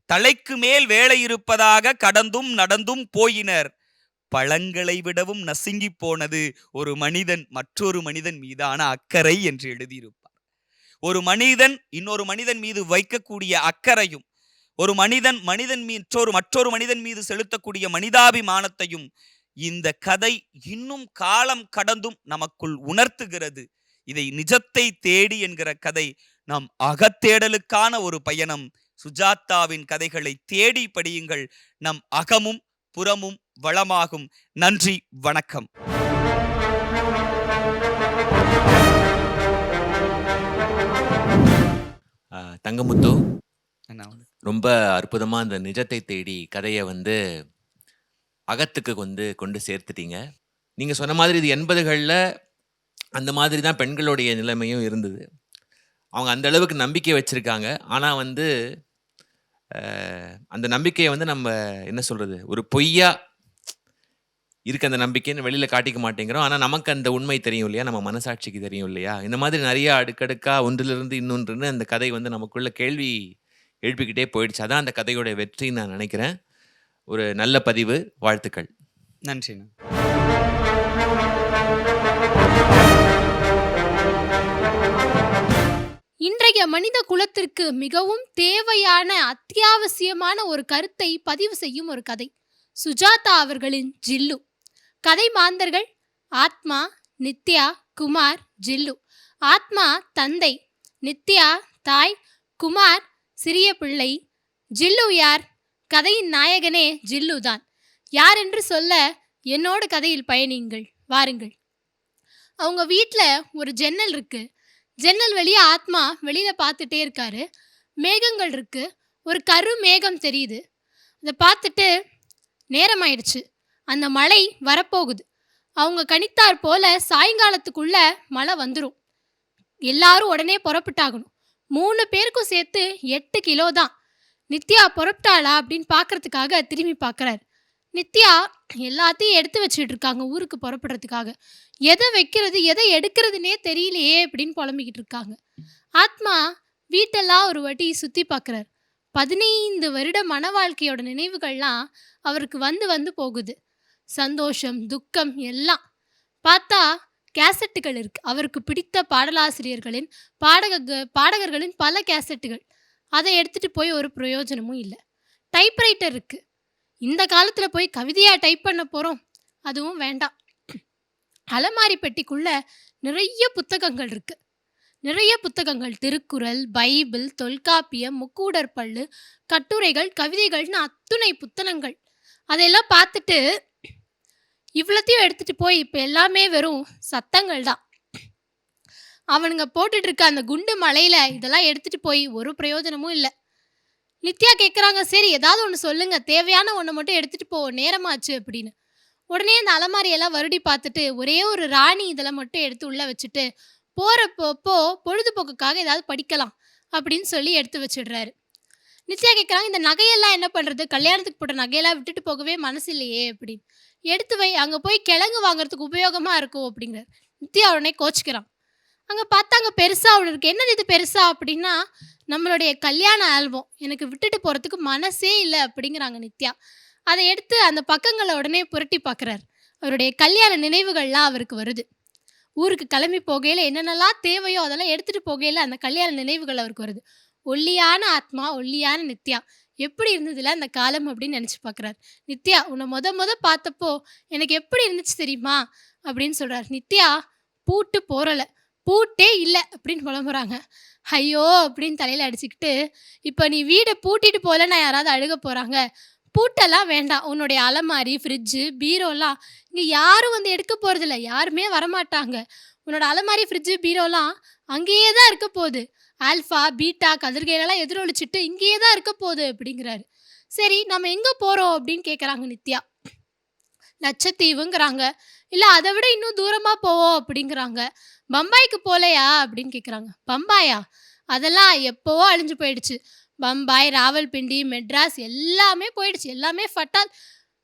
தலைக்கு மேல் வேலை இருப்பதாக கடந்தும் நடந்தும் போயினர், பழங்களை விடவும் நசுங்கி போனது ஒரு மனிதன் மற்றொரு மனிதன் மீதான அக்கறை என்று எழுதியிருப்பார். ஒரு மனிதன் இன்னொரு மனிதன் மீது வைக்கக்கூடிய அக்கறையும், ஒரு மனிதன் மற்றொரு மனிதன் மீது செலுத்தக்கூடிய மனிதாபிமானத்தையும் இந்த கதை இன்னும் காலம் கடந்தும் நமக்குள் உணர்த்துகிறது. இதை நிஜத்தை தேடி என்கிற கதை நம் அகத்தேடலுக்கான ஒரு பயணம். சுஜாதாவின் கதைகளை தேடி படியுங்கள். நம் அகமும் புறமும் வளமாகும். நன்றி, வணக்கம்.
தங்கமுத்து, ரொம்ப அற்புதமா அந்த நிஜத்தை தேடி கதையை அகத்துக்கு கொண்டு சேர்த்துட்டீங்க. நீங்க சொன்ன மாதிரி இது 80களில் அந்த மாதிரி தான் பெண்களுடைய நிலைமையும் இருந்தது. அவங்க அந்த அளவுக்கு நம்பிக்கை வச்சிருக்காங்க. ஆனால் அந்த நம்பிக்கையை நம்ம என்ன சொல்றது, ஒரு பொய்யா இருக்க அந்த நம்பிக்கைன்னு வெளியில் காட்டிக்க மாட்டேங்கிறோம். ஆனால் நமக்கு அந்த உண்மை தெரியும் இல்லையா, நம்ம மனசாட்சிக்கு தெரியும் இல்லையா. இந்த மாதிரி நிறைய அடுக்கடுக்கா ஒன்றிலிருந்து இன்னொன்றுன்னு அந்த கதை நமக்குள்ள கேள்வி எழுப்பிக்கிட்டே போயிடுச்சு. அதான் அந்த கதையோட வெற்றின்னு நான் நினைக்கிறேன். ஒரு நல்ல பதிவு, வாழ்த்துக்கள்.
நன்றி.
இன்றைய மனித குலத்திற்கு மிகவும் தேவையான அத்தியாவசியமான ஒரு கருத்தை பதிவு செய்யும் ஒரு கதை. சுஜாதா அவர்களின் ஜில்லு. கதை மாந்தர்கள் ஆத்மா, நித்யா, குமார், ஜில்லு. ஆத்மா தந்தை, நித்யா தாய், குமார் சிறிய பிள்ளை. ஜில்லு யார்? கதையின் நாயகனே ஜில்லு தான். யார் என்று சொல்ல என்னோடு கதையில் பயணியுங்கள், வாருங்கள். அவங்க வீட்டில் ஒரு ஜன்னல் இருக்கு. ஜன்னல் வழியா ஆத்மா வெளியில பார்த்துட்டே இருக்காரு. மேகங்கள் இருக்கு. ஒரு கரு மேகம் தெரியுது. அதை பார்த்துட்டு நேரம் ஆயிடுச்சு, அந்த மழை வரப்போகுது. அவங்க கணித்தார் போல சாயங்காலத்துக்குள்ள மழை வந்துடும். எல்லாரும் உடனே புறப்பட்டாகணும். 3 பேருக்கும் சேர்த்து 8 கிலோ தான். நித்யா புறப்பட்டாளா அப்படின்னு பார்க்கறதுக்காக திரும்பி பார்க்குறாரு. நித்யா எல்லாத்தையும் எடுத்து வச்சுட்டு இருக்காங்க ஊருக்கு புறப்படுறதுக்காக. எதை வைக்கிறது எதை எடுக்கிறதுனே தெரியலையே அப்படின்னு புலம்பிக்கிட்டு இருக்காங்க. ஆத்மா வீட்டெல்லாம் ஒரு வாட்டி சுற்றி பார்க்குறாரு. 15 வருட மன வாழ்க்கையோட நினைவுகள்லாம் அவருக்கு வந்து போகுது. சந்தோஷம், துக்கம் எல்லாம். பார்த்தா கேசட்டுகள் இருக்கு. அவருக்கு பிடித்த பாடலாசிரியர்களின் பாடகர்களின் பல கேசட்டுகள். அதை எடுத்துட்டு போய் ஒரு பிரயோஜனமும் இல்லை. டைப்ரைட்டர் இருக்கு. இந்த காலத்தில் போய் கவிதையா டைப் பண்ண போகிறோம், அதுவும் வேண்டாம். அலமாரி பெட்டிக்குள்ள நிறைய புத்தகங்கள் இருக்கு. நிறைய புத்தகங்கள், திருக்குறள், பைபிள், தொல்காப்பியம், முக்கூடற்பள்ளு, கட்டுரைகள், கவிதைகள்னு அத்துணை புத்தகங்கள். அதெல்லாம் பார்த்துட்டு இவ்வளோத்தையும் எடுத்துட்டு போய் இப்போ எல்லாமே வெறும் சத்தங்கள் தான். அவனுங்க போட்டுட்டு இருக்க அந்த குண்டு மலையில இதெல்லாம் எடுத்துட்டு போய் ஒரு பிரயோஜனமும் இல்லை. நித்யா கேட்குறாங்க, சரி ஏதாவது ஒன்று சொல்லுங்க, தேவையான ஒன்று மட்டும் எடுத்துட்டு போ, நேரமாச்சு அப்படின்னு. உடனே அந்த அலமாரியெல்லாம் வருடி பார்த்துட்டு ஒரே ஒரு ராணி இதெல்லாம் மட்டும் எடுத்து உள்ள வச்சுட்டு போறப்போ பொழுதுபோக்குக்காக ஏதாவது படிக்கலாம் அப்படின்னு சொல்லி எடுத்து வச்சிடுறாரு. நித்யா கேட்குறாங்க, இந்த நகையெல்லாம் என்ன பண்ணுறது, கல்யாணத்துக்கு போட்ட நகையெல்லாம் விட்டுட்டு போகவே மனசு இல்லையே அப்படின்னு. எடுத்து வை, அங்கே போய் கிழங்கு வாங்குறதுக்கு உபயோகமாக இருக்கும் அப்படிங்கிறார். நித்யா உடனே கோச்சிக்கிறான். அங்கே பார்த்தா அங்கே பெருசாக ஒன்று இருக்குது. என்னது இது பெருசா அப்படின்னா, நம்மளுடைய கல்யாண ஆல்பம், எனக்கு விட்டுட்டு போகிறதுக்கு மனசே இல்லை அப்படிங்கிறாங்க நித்யா. அதை எடுத்து அந்த பக்கங்களை உடனே புரட்டி பார்க்குறாரு. அவருடைய கல்யாண நினைவுகள்லாம் அவருக்கு வருது. ஊருக்கு கிளம்பி போகையில என்னென்னலாம் தேவையோ அதெல்லாம் எடுத்துட்டு போகையில அந்த கல்யாண நினைவுகள் அவருக்கு வருது. ஒல்லியான ஆத்மா, ஒல்லியான நித்யா. எப்படி இருந்ததுல அந்த காலம் அப்படின்னு நெனச்சு பார்க்குறாரு. நித்யா உன்ன மொத பார்த்தப்போ எனக்கு எப்படி இருந்துச்சு தெரியுமா? அப்படின்னு சொல்றாரு. நித்யா பூட்டு போரல. பூட்டே இல்ல அப்படின்னு புலம்புறாங்க. ஐயோ! அப்படின்னு தலையில அடிச்சுக்கிட்டு, இப்ப நீ வீட பூட்டிட்டு போலன்னா யாராவது அழுக போறாங்க. பூட்டெல்லாம் வேண்டாம். உன்னுடைய அலமாரி, ஃப்ரிட்ஜு, பீரோலாம் இங்க யாரும் வந்து எடுக்க போறதில்ல. யாருமே வரமாட்டாங்க. உன்னோட அலமாரி, ஃப்ரிட்ஜு, பீரோலாம் அங்கேயே தான் இருக்க போது. ஆல்ஃபா, பீட்டா கதிர்கைகளெல்லாம் எதிரொலிச்சுட்டு இங்கேயே தான் இருக்க போது அப்படிங்கிறாரு. சரி நம்ம எங்க போறோம் அப்படின்னு கேட்குறாங்க நித்யா. லட்சத்தீவுங்கிறாங்க. இல்ல அத விட இன்னும் தூரமா போவோம் அப்படிங்கிறாங்க. பம்பாய்க்கு போலையா அப்படின்னு கேட்குறாங்க. பம்பாயா? அதெல்லாம் எப்பவோ அழிஞ்சு போயிடுச்சு. பம்பாய், ராவல்பிண்டி, மெட்ராஸ் எல்லாமே போயிடுச்சு. எல்லாமே ஃபட்டால்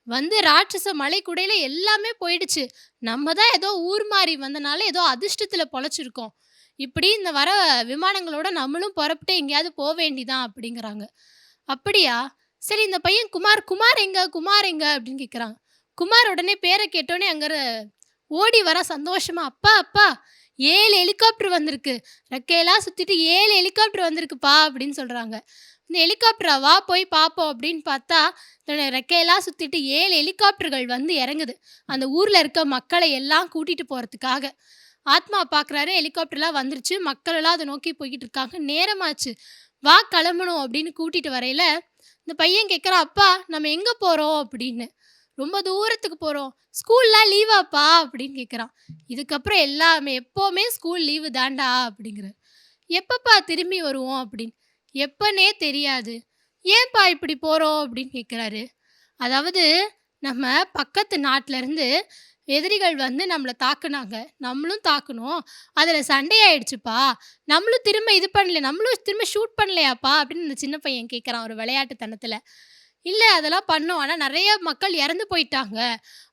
வந்து ராட்சச மலைக்குடையில எல்லாமே போயிடுச்சு. நம்ம தான் ஏதோ ஊர் மாறி வந்தனால ஏதோ அதிர்ஷ்டத்துல பொழச்சிருக்கோம். இப்படி இந்த வர விமானங்களோட நம்மளும் புறப்பட்டு எங்கேயாவது போ வேண்டிதான் அப்படிங்கிறாங்க. அப்படியா? சரி இந்த பையன் குமார், குமார் எங்க? குமார் எங்க? அப்படின்னு கேட்குறாங்க. குமார் உடனே பேர கேட்டோனே அங்க ஓடி வரான் சந்தோஷமா. அப்பா, அப்பா 7 ஹெலிகாப்டர் வந்திருக்கு. ரெக்கையெல்லாம் சுத்திட்டு 7 ஹெலிகாப்டர் வந்திருக்குப்பா அப்படின்னு சொல்றாங்க. இந்த ஹெலிகாப்டரா? வா போய் பார்ப்போம் அப்படின்னு பார்த்தா, தன்னுடைய ரெக்கையெல்லாம் சுத்திட்டு 7 ஹெலிகாப்டர்கள் வந்து இறங்குது. அந்த ஊர்ல இருக்க மக்களை எல்லாம் கூட்டிட்டு போறதுக்காக. ஆத்மா பார்க்குறாரு ஹெலிகாப்டர்லாம் வந்துருச்சு. மக்கள் எல்லாம் அத நோக்கி போய்க்கிட்டு இருக்காங்க. நேரமாச்சு. வா கிளம்பணும் அப்படின்னு கூட்டிட்டு வரையில, இந்த பையன் கேட்குறான், அப்பா நம்ம எங்க போறோம் அப்படின்னு. ரொம்ப தூரத்துக்கு போறோம். ஸ்கூல்லாம் லீவாப்பா அப்படின்னு கேட்குறான். இதுக்கப்புறம் எல்லாமே எப்பவுமே ஸ்கூல் லீவு தான்டா அப்படிங்கிறாரு. எப்பப்பா திரும்பி வருவோம் அப்படின்னு. எப்பன்னே தெரியாது. ஏன்பா இப்படி போறோம் அப்படின்னு கேட்குறாரு. அதாவது நம்ம பக்கத்து நாட்டுல இருந்து எதிரிகள் வந்து நம்மள தாக்குனாங்க. நம்மளும் தாக்குனோம். அதுல சண்டையாயிடுச்சுப்பா. நம்மளும் திரும்ப இது பண்ணல. நம்மளும் திரும்ப ஷூட் பண்ணலையாப்பா அப்படின்னு அந்த சின்ன பையன் கேட்குறான் ஒரு விளையாட்டுத்தனத்துல. இல்ல அதெல்லாம் பண்ணோம். ஆனா நெறைய மக்கள் இறந்து போயிட்டாங்க.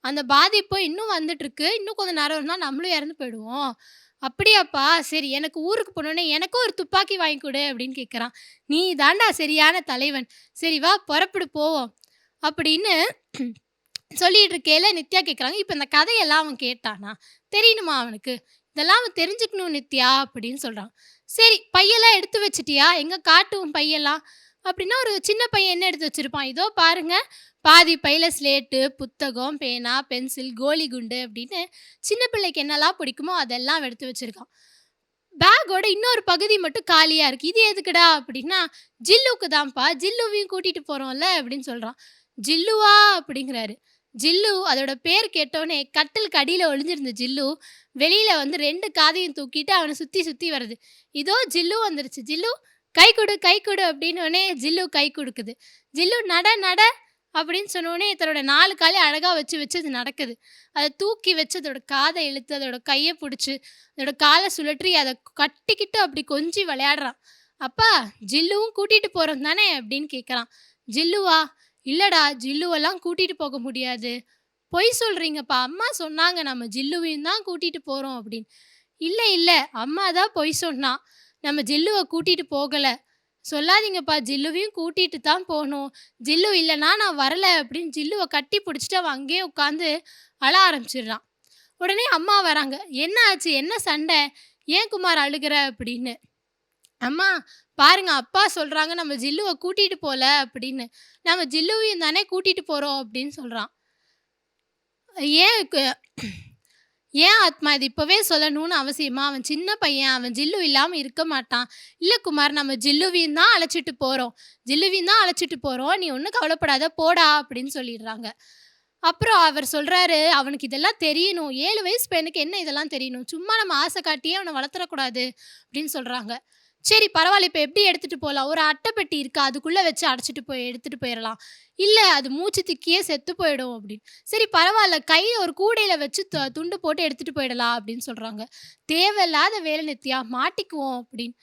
அந்த பாதிப்பு இன்னும் வந்துட்டுருக்கு. இன்னும் கொஞ்ச நேரம் இருந்தா நம்மளும் இறந்து போயிடுவோம். அப்படியாப்பா! சரி எனக்கு ஊருக்கு போனோனே எனக்கும் ஒரு துப்பாக்கி வாங்கி குடு அப்படின்னு கேட்குறான். நீ தான்டா சரியான தலைவன். சரி வா புறப்படு போவோம். அப்படின்னு சொல்லிட்டு இருக்கையில நித்யா கேட்குறாங்க. இப்ப இந்த கதையெல்லாம் அவன் கேட்டானா? தெரியணுமா அவனுக்கு? இதெல்லாம் அவன் தெரிஞ்சுக்கணும் நித்யா அப்படின்னு சொல்றான். சரி பையெல்லாம் எடுத்து வச்சுட்டியா? எங்க காட்டு உன் பையெல்லாம்? அப்படின்னா ஒரு சின்ன பையன் என்ன எடுத்து வச்சிருப்பான்? இதோ பாருங்க. பாதி பையில ஸ்லேட்டு, புத்தகம், பேனா, பென்சில், கோலி குண்டு அப்படின்னு சின்ன பிள்ளைக்கு என்னலாம் பிடிக்குமோ அதெல்லாம் எடுத்து வச்சிருக்கான். பேக்கோட இன்னொரு பகுதி மட்டும் காலியா இருக்கு. இது எதுக்குடா? அப்படின்னா, ஜில்லுக்கு தான்ப்பா. ஜில்லுவையும் கூட்டிட்டு போறோம்ல அப்படின்னு சொல்றான். ஜில்லுவா? அப்படிங்கிறாரு. ஜில்லு அதோட பேர் கேட்டோனே கட்டிலுக்கு அடியில ஒளிஞ்சிருந்த ஜில்லு, வெளியில வந்து 2 காதையும் தூக்கிட்டு அவன சுத்தி சுத்தி வருது. இதோ ஜில்லு வந்துருச்சு. ஜில்லு கை குடு அப்படின்னோனே ஜில்லு கை குடுக்குது. ஜில்லு நட நட அப்படின்னு சொன்னோனே தன்னோட 4 காலையும் அழகா வச்சு வச்சு அது நடக்குது. அத தூக்கி வச்சு அதோட காத இழுத்து, அதோட கைய புடிச்சு, அதோட கால சுழற்றி அத கட்டிக்கிட்டு அப்படி கொஞ்சி விளையாடுறான். "அப்பா ஜில்லுவும் கூட்டிட்டு போறோம் தானே?" அப்படின்னு கேட்குறான். "ஜில்லுவா? இல்லடா ஜில்லுவெல்லாம் கூட்டிட்டு போக முடியாது." "பொய் சொல்றீங்கப்பா. அம்மா சொன்னாங்க நம்ம ஜில்லுவையும் தான் கூட்டிட்டு போறோம்" அப்படின்னு. "இல்ல இல்ல அம்மா தான் பொய் சொன்னா. நம்ம ஜில்லுவ கூட்டிட்டு போகல." "சொல்லாதீங்கப்பா ஜில்லுவையும் கூட்டிட்டு தான் போனோம். ஜில்லு இல்லன்னா நான் வரல" அப்படின்னு ஜில்லுவ கட்டி புடிச்சுட்டு அவன் அங்கேயே உட்காந்து அழ ஆரம்பிச்சிடுறான். உடனே அம்மா வராங்க. "என்ன ஆச்சு? என்ன சண்டை? ஏன் குமார் அழுகுற?" அப்படின்னு. "அம்மா பாருங்க அப்பா சொல்றாங்க நம்ம ஜில்லுவ கூட்டிட்டு போல" அப்படின்னு. "நம்ம ஜில்லுவையும் தானே கூட்டிட்டு போறோம்" அப்படின்னு சொல்றான். "ஏன் ஏன் ஆத்மா இது இப்பவே சொல்லணும்னு அவசியமா? அவன் சின்ன பையன். அவன் ஜில்லு இல்லாம இருக்க மாட்டான்." "இல்ல குமார் நம்ம ஜில்லுவையும் தான் அழைச்சிட்டு போறோம். ஜில்லுவையும் தான் அழைச்சிட்டு போறோம். நீ ஒண்ணும் கவலைப்படாத போடா" அப்படின்னு சொல்லிடுறாங்க. அப்புறம் அவர் சொல்றாரு, "அவனுக்கு இதெல்லாம் தெரியணும். 7 வயசு பையனுக்கு என்ன இதெல்லாம் தெரியணும்? சும்மா நம்ம ஆசை காட்டியே அவன வளர்த்தறக்கூடாது" அப்படின்னு சொல்றாங்க. "சரி பரவால்ல. இப்ப எப்படி எடுத்துட்டு போலாம்? ஒரு அட்டைப்பெட்டி இருக்கு. அதுக்குள்ள வச்சு அடைச்சிட்டு போய் எடுத்துட்டு போயிரலாம்." "இல்ல அது மூச்சு திக்கியே செத்து போயிடும்" அப்படின்னு. "சரி பரவால்ல. கையில ஒரு கூடையில வச்சு துண்டு போட்டு எடுத்துட்டு போயிடலாம்" அப்படின்னு சொல்றாங்க. "தேவையில்லாத வேலை நித்யா. மாட்டிக்குவோம்" அப்படின்னு.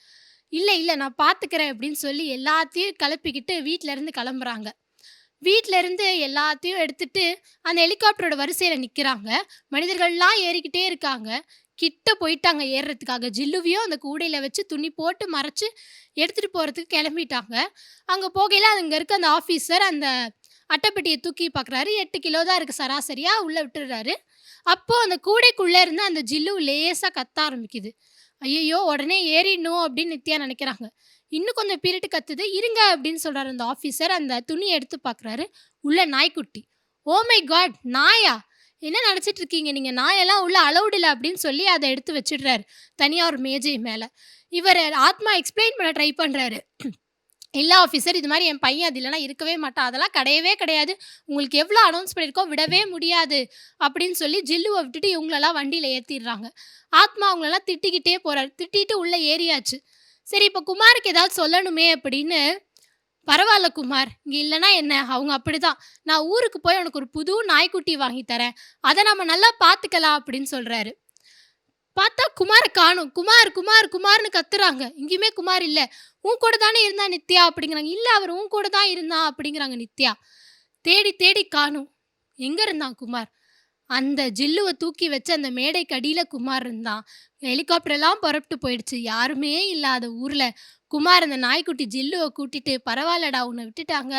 "இல்ல இல்ல நான் பார்த்துக்கிறேன்" அப்படின்னு சொல்லி எல்லாத்தையும் கிளப்பிக்கிட்டு வீட்ல இருந்து கிளம்புறாங்க. வீட்ல இருந்து எல்லாத்தையும் எடுத்துட்டு அந்த ஹெலிகாப்டரோட வரிசையில நிக்கிறாங்க. மனிதர்கள்லாம் ஏறிக்கிட்டே இருக்காங்க. கிட்ட போயிட்டாங்க ஏறுறதுக்காக. ஜில்லுவையும் அந்த கூடையில வச்சு துணி போட்டு மறைச்சு எடுத்துட்டு போறதுக்கு கிளம்பிட்டாங்க. அங்க போகையில அங்க இருக்க அந்த ஆஃபீசர் அந்த அட்டைப்பெட்டிய தூக்கி பார்க்குறாரு. 8 கிலோ தான் இருக்கு சராசரியா. உள்ள விட்டுர்றாரு. அப்போ அந்த கூடைக்குள்ள இருந்து அந்த ஜில்லு லேசா கத்த ஆரம்பிக்குது. ஐயையோ! உடனே ஏறிடணும் அப்படின்னு நித்யா நினைக்கிறாங்க. இன்னும் கொஞ்சம் பீரியட் கத்துது. இருங்க அப்படின்னு சொல்றாரு அந்த ஆஃபீசர். அந்த துணிய எடுத்து பார்க்குறாரு. உள்ள நாய்க்குட்டி. Oh my god! நாயா? என்ன நினச்சிட்டு இருக்கீங்க நீங்க? நாயெல்லாம் உள்ள அலவுட் இல்ல அப்படின்னு சொல்லி அத எடுத்து வச்சுடுறாரு. தனியா ஒரு மேஜை மேல. இவரு ஆத்மா எக்ஸ்ப்ளைன் பண்ண ட்ரை பண்றாரு. இல்ல ஆஃபீசர், இது மாரி என் பையன் அது இல்லன்னா இருக்கவே மாட்டான். அதெல்லாம் கிடையவே கிடையாது. உங்களுக்கு எவ்வளோ அனௌன்ஸ் பண்ணியிருக்கோம், விடவே முடியாது அப்படின்னு சொல்லி ஜில்லுவ விட்டுட்டு இவங்களெல்லாம் வண்டியில ஏத்திடுறாங்க. ஆத்மா அவங்களெல்லாம் திட்டிக்கிட்டே போறாரு. திட்டிட்டு உள்ள ஏறியாச்சு. சரி இப்ப குமாருக்கு ஏதாவது சொல்லணுமே அப்படின்னு, பரவால்ல குமார், இங்க இல்லன்னா என்ன? அவங்க அப்படிதான். நான் ஊருக்கு போய் உனக்கு ஒரு புது நாய்க்குட்டி வாங்கி தரேன். அத நம்ம நல்லா பார்த்துக்கலாம் அப்படின்னு சொல்றாரு. பார்த்தா குமார காணோம். குமார், குமார், குமார்ன்னு கத்துறாங்க. எங்கேயுமே குமார் இல்ல. உன் கூட தானே இருந்தா நித்யா அப்படிங்கிறாங்க. இல்ல அவர் உன் கூட தான் இருந்தான் அப்படிங்கிறாங்க நித்யா. தேடி தேடி காணோம். எங்க இருந்தான் குமார்? அந்த ஜில்லுவ தூக்கி வச்சு அந்த மேடைக்கு அடியில குமார் இருந்தான். ஹெலிகாப்டர் எல்லாம் புறப்பட்டு போயிடுச்சு. யாருமே இல்லாத ஊர்ல குமார் அந்த நாய்க்குட்டி ஜில்லுவ கூட்டிட்டு, பரவாயில்லடா உன்னை விட்டுட்டாங்க.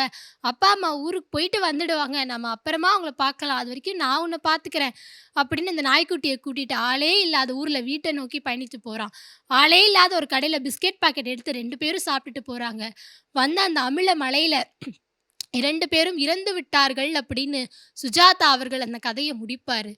அப்பா அம்மா ஊருக்கு போயிட்டு வந்துடுவாங்க. நம்ம அப்புறமா அவங்கள பார்க்கலாம். அது வரைக்கும் நான் உன்னை பார்த்துக்கிறேன் அப்படின்னு அந்த நாய்க்குட்டியை கூட்டிட்டு ஆளே இல்லாத ஊர்ல வீட்டை நோக்கி பயணித்து போறான். ஆளே இல்லாத ஒரு கடையில பிஸ்கெட் பாக்கெட் எடுத்து 2 பேரும் சாப்பிட்டுட்டு போறாங்க. வந்த அந்த அமில மழையில 2 பேரும் இறந்து விட்டார்கள் அப்படின்னு சுஜாதா அவர்கள் அந்த கதையை முடிப்பாரு.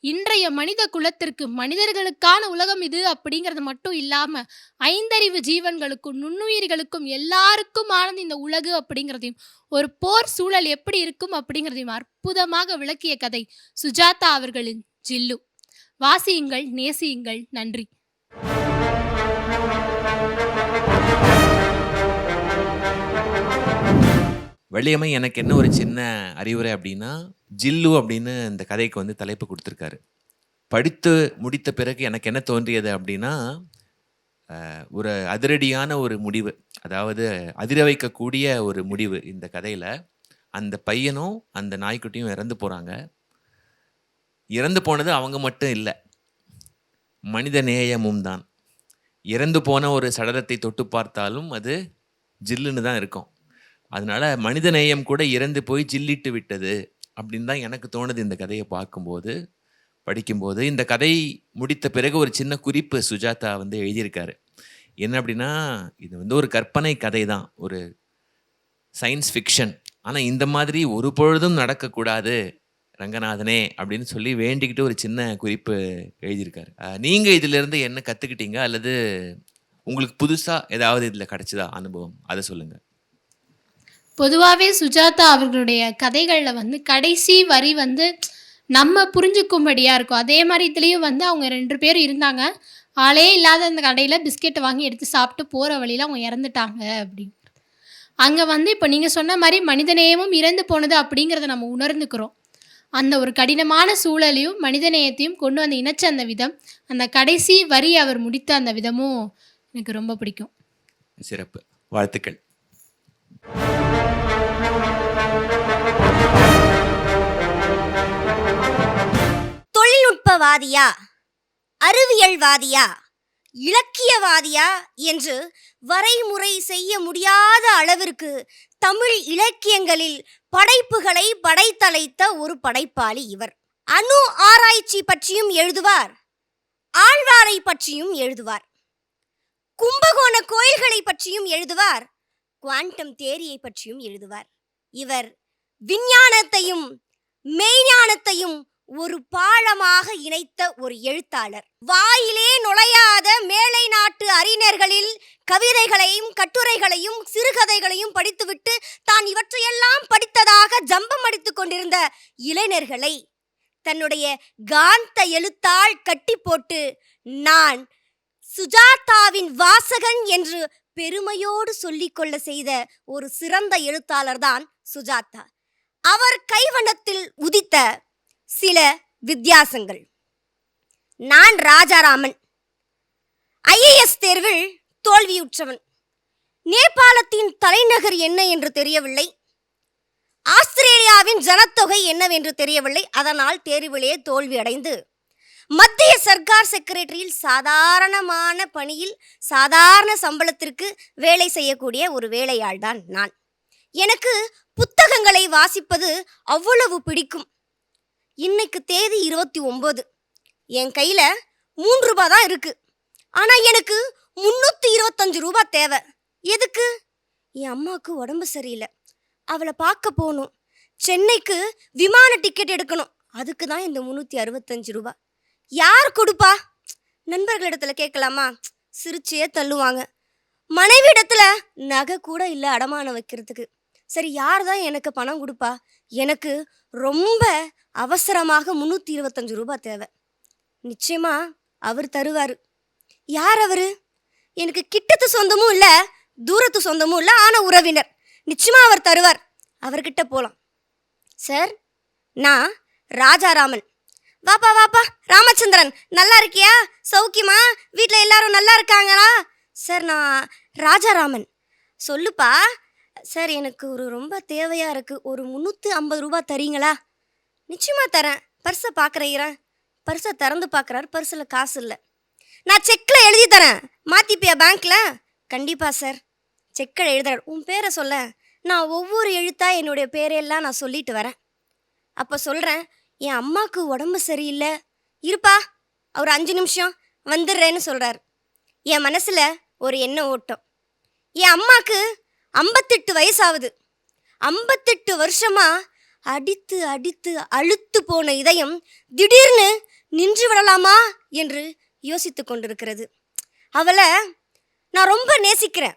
இன்றைய மனித குலத்திற்கு மனிதர்களுக்கான உலகம் இது அப்படிங்கிறது மட்டும் இல்லாம 5 ஜீவன்களுக்கும் நுண்ணுயிர்களுக்கும் எல்லாருக்குமானது இந்த உலகு அப்படிங்கிறதையும், ஒரு போர் சூழல் எப்படி இருக்கும் அப்படிங்கிறதையும் அற்புதமாக விளக்கிய கதை சுஜாதா அவர்களின் ஜில்லு. வாசியுங்கள், நேசியுங்கள். நன்றி.
வள்ளியம்மை எனக்கு என்ன ஒரு சின்ன அறிவுரை அப்படின்னா, ஜில்லு அப்படின்னு இந்த கதைக்கு வந்து தலைப்பு கொடுத்துருக்காரு. படித்து முடித்த பிறகு எனக்கு என்ன தோன்றியது அப்படின்னா, ஒரு அதிரடியான ஒரு முடிவு, அதாவது அதிர வைக்கக்கூடிய ஒரு முடிவு இந்த கதையில. அந்த பையனும் அந்த நாய்க்குட்டியும் இறந்து போறாங்க. இறந்து போனது அவங்க மட்டும் இல்ல, மனித நேயமும் தான். இறந்து போன ஒரு சடலத்தை தொட்டு பார்த்தாலும் அது ஜில்லுன்னு தான் இருக்கும். அதனால மனித நேயம் கூட இறந்து போய் ஜில்லிட்டு விட்டது அப்படின்னு தான் எனக்கு தோணுது இந்த கதையை பார்க்கும்போது, படிக்கும்போது. இந்த கதை முடித்த பிறகு ஒரு சின்ன குறிப்பு சுஜாதா வந்து எழுதியிருக்காரு. என்ன அப்படின்னா, இது வந்து ஒரு கற்பனை கதை தான், ஒரு சயின்ஸ் ஃபிக்ஷன். ஆனால் இந்த மாதிரி ஒரு பொழுதும் நடக்கக்கூடாது ரங்கநாதனே அப்படின்னு சொல்லி வேண்டிக்கிட்டு ஒரு சின்ன குறிப்பு எழுதியிருக்காரு. நீங்கள் இதிலிருந்து என்ன கற்றுக்கிட்டீங்க, அல்லது உங்களுக்கு புதுசாக ஏதாவது இதில் கிடைச்சதா அனுபவம், அதை சொல்லுங்கள்.
பொதுவாகவே சுஜாதா அவர்களுடைய கதைகளில் வந்து கடைசி வரி வந்து நம்ம புரிஞ்சுக்கும்படியாக இருக்கும். அதே மாதிரி இதுலேயும் வந்து அவங்க 2 பேர் இருந்தாங்க. ஆளே இல்லாத அந்த கடையில் பிஸ்கெட்டை வாங்கி எடுத்து சாப்பிட்டு போகிற வழியில் அவங்க இறந்துட்டாங்க அப்படின்னு. அங்கே வந்து இப்போ நீங்கள் சொன்ன மாதிரி மனிதநேயமும் இறந்து போனது அப்படிங்கிறத நம்ம உணர்ந்துக்கிறோம். அந்த ஒரு கடினமான சூழலையும் மனிதநேயத்தையும் கொண்டு வந்து இணைச்ச அந்த விதம், அந்த கடைசி வரி அவர் முடித்த அந்த விதமும் எனக்கு ரொம்ப பிடிக்கும்.
சிறப்பு, வாழ்த்துக்கள்.
தொழில்நுட்பவாதியா, அறிவியல்வாதியா, இலக்கியவாதியா என்று வரைமுறை செய்ய முடியாத அளவிற்கு தமிழ் இலக்கியங்களில் படைப்புகளை படைத்தலைத்த ஒரு படைப்பாளி இவர். அணு ஆராய்ச்சி பற்றியும் எழுதுவார், ஆழ்வாரை பற்றியும் எழுதுவார், கும்பகோண கோயில்களை பற்றியும் எழுதுவார், குவாண்டம் தியரியை பற்றியும் எழுதுவார். இவர் விஞ்ஞானத்தையும் மெய்ஞானத்தையும் ஒரு பாலமாக இணைத்த ஒரு எழுத்தாளர். வாயிலே நுழையாத மேலை நாட்டு அறிஞர்களில் கவிதைகளையும் கட்டுரைகளையும் சிறுகதைகளையும் படித்துவிட்டு தான் இவற்றையெல்லாம் படித்ததாக ஜம்பம் அடித்துக் கொண்டிருந்த இளைஞர்களை தன்னுடைய காந்த எழுத்தால் கட்டி போட்டு நான் சுஜாதாவின் வாசகன் என்று பெருமையோடு சொல்லிக்கொள்ள செய்த ஒரு சிறந்த எழுத்தாளர் தான் சுஜாதா. அவர் கைவண்ணத்தில் உதித்த சில வித்தியாசங்கள். நான் ராஜாராமன், IAS தேர்வில் தோல்வியுற்றவன். நேபாளத்தின் தலைநகர் என்ன என்று தெரியவில்லை, ஆஸ்திரேலியாவின் ஜனத்தொகை என்னவென்று தெரியவில்லை. அதனால் தேர்விலே தோல்வி அடைந்து மத்திய சர்க்கார் செக்ரட்டரியில் சாதாரணமான பணியில் சாதாரண சம்பளத்திற்கு வேலை செய்யக்கூடிய ஒரு வேலையாள் தான் நான். எனக்கு புத்தகங்களை வாசிப்பது அவ்வளவு பிடிக்கும். இன்னைக்கு தேதி 29. என் கையில் 3 ரூபா தான் இருக்கு. ஆனால் எனக்கு 325 ரூபா தேவை. எதுக்கு? என் அம்மாவுக்கு உடம்பு சரியில்லை, அவளை பார்க்க போகணும். சென்னைக்கு விமான டிக்கெட் எடுக்கணும். அதுக்கு தான் இந்த 365 ரூபா. யார் கொடுப்பா? நண்பர்களிடத்துல கேட்கலாமா? சிரிச்சே தள்ளுவாங்க. மனைவி இடத்துல நகை கூட இல்லை அடமானம் வைக்கிறதுக்கு. சரி, யார் தான் எனக்கு பணம் கொடுப்பா? எனக்கு ரொம்ப அவசரமாக 325 ரூபா தேவை. நிச்சயமா அவர் தருவார். யார் அவர்? எனக்கு கிட்டத்து சொந்தமும் இல்லை, தூரத்து சொந்தமும் இல்லை, ஆனால் உறவினர். நிச்சயமா அவர் தருவார். அவர்கிட்ட போகலாம். சார், நான் ராஜாராமன். வாப்பா வாப்பா ராமச்சந்திரன், நல்லா இருக்கியா? சௌக்கியமா? வீட்டில் எல்லாரும் நல்லா இருக்காங்களா? சார், நான் ராஜாராமன். சொல்லுப்பா. சார், எனக்கு ரொம்ப தேவையாக இருக்குது. ஒரு 350 ரூபா தரீங்களா? நிச்சயமாக தரேன். பர்ஸை பார்க்குறேன். பர்ஸை திறந்து பார்க்குறாரு. பர்ஸில் காசு இல்லை. நான் செக்கில் எழுதி தரேன், மாற்றிப்பியா பேங்க்கில்? கண்டிப்பாக சார். செக்கில் எழுதுறாரு. உன் பேரை சொல்ல. நான் ஒவ்வொரு எழுத்தாக என்னுடைய பேரையெல்லாம் நான் சொல்லிட்டு வரேன். அப்போ சொல்கிறேன், என் அம்மாவுக்கு உடம்பு சரியில்லை, இருப்பா ஒரு 5 நிமிஷம் வந்துடுறேன்னு சொல்கிறார். என் மனசில் ஒரு எண்ண ஓட்டம். என் அம்மாவுக்கு 58 வயசாகுது. 58 வருஷமாக அடித்து அடித்து அழுத்து போன இதயம் திடீர்னு நின்று விடலாமா என்று யோசித்து கொண்டிருக்கிறது. அவளை நான் ரொம்ப நேசிக்கிறேன்.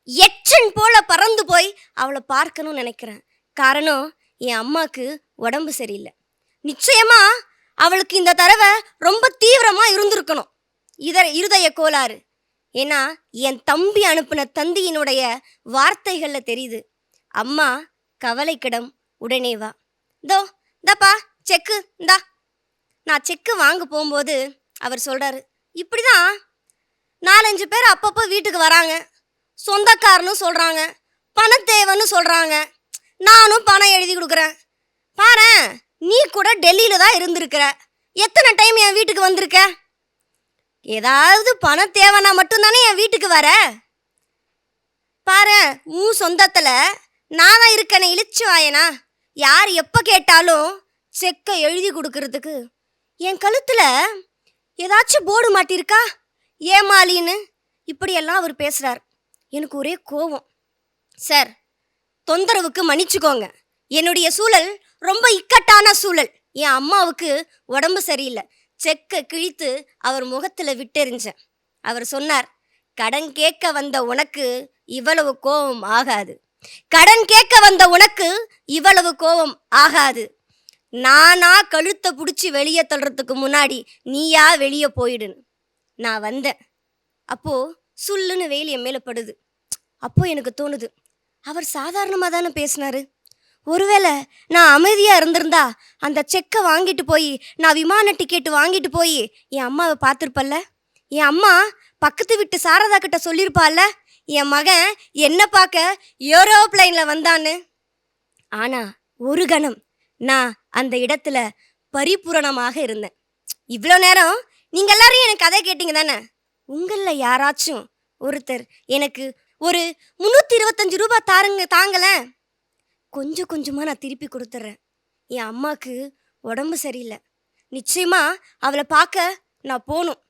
எச்சன் போல பறந்து போய் அவளை பார்க்கணும்னு நினைக்கிறேன். காரணம், என் அம்மாவுக்கு உடம்பு சரியில்லை. நிச்சயமா அவளுக்கு இந்த தடவை ரொம்ப தீவிரமாக இருந்திருக்கணும், இருதய கோளாறு. ஏன்னா என் தம்பி அனுப்பின தந்தியினுடைய வார்த்தைகளில் தெரியுது. அம்மா கவலைக்கிடம், உடனே வா. இந்தாப்பா செக்கு, இந்தா. நான் செக்கு வாங்க போகும்போது அவர் சொல்கிறாரு, இப்படி தான் 4-5 பேர் அப்பப்போ வீட்டுக்கு வராங்க. சொந்தக்காரன்னு சொல்கிறாங்க, பணத்தேவைன்னு சொல்கிறாங்க. நானும் பணம் எழுதி கொடுக்குறேன். பாரேன், நீ கூட டெல்லியில் தான் இருந்திருக்கிற. எத்தனை டைம் என் வீட்டுக்கு வந்திருக்க? ஏதாவது பணம் தேவைன்னா மட்டும்தானே என் வீட்டுக்கு வர. பாரு, உன் சொந்தத்தில் நான் தான் இருக்கேனே இழிச்சு வாயனா. யார் எப்போ கேட்டாலும் செக்கை எழுதி கொடுக்கறதுக்கு. என் கழுத்தில் ஏதாச்சும் போர்டு மாட்டியிருக்கா, ஏமாலின்னு இப்படியெல்லாம் அவர் பேசுகிறார். எனக்கு ஒரே கோபம். சார், தொந்தரவுக்கு மன்னிச்சுக்கோங்க. என்னுடைய சூழல் ரொம்ப இக்கட்டான சூழல். என் அம்மாவுக்கு உடம்பு சரியில்லை. செக்கை கிழித்து அவர் முகத்தில் விட்டெறிஞ்சேன். அவர் சொன்னார், கடன் கேட்க வந்த உனக்கு இவ்வளவு கோபம் ஆகாது. கடன் கேட்க வந்த உனக்கு இவ்வளவு கோபம் ஆகாது. நானா கழுத்தை பிடிச்சி வெளியே தள்ளுறதுக்கு முன்னாடி நீயா வெளியே போயிடுன்னு நான் வந்தேன். அப்போது சுல்லுன்னு வெயில் என் மேலே படுது. அப்போது எனக்கு தோணுது, அவர் சாதாரணமாக தானே பேசினார். ஒருவேளை நான் அமைதியாக இருந்திருந்தா அந்த செக்கை வாங்கிட்டு போய் நான் விமான டிக்கெட்டு வாங்கிட்டு போய் என் அம்மாவை பார்த்துருப்பல்ல. என் அம்மா பக்கத்து வீட்டு சாரதா கிட்ட சொல்லியிருப்பாள்ல, என் மகன் என்ன பார்க்க ஏரோப்ளைனில் வந்தான்னு. ஆனால் ஒரு கணம் நான் அந்த இடத்துல பரிபூரணமாக இருந்தேன். இவ்வளோ நேரம் நீங்கள் எல்லாரும் எனக்கு கதை கேட்டீங்க தானே. உங்களில் யாராச்சும் ஒருத்தர் எனக்கு ஒரு 325 ரூபா தாங்கலேன். கொஞ்சம் கொஞ்சமாக நான் திருப்பி கொடுத்துட்றேன். என் அம்மாவுக்கு உடம்பு சரியில்லை. நிச்சயமாக அவளை பார்க்க நான் போகணும்.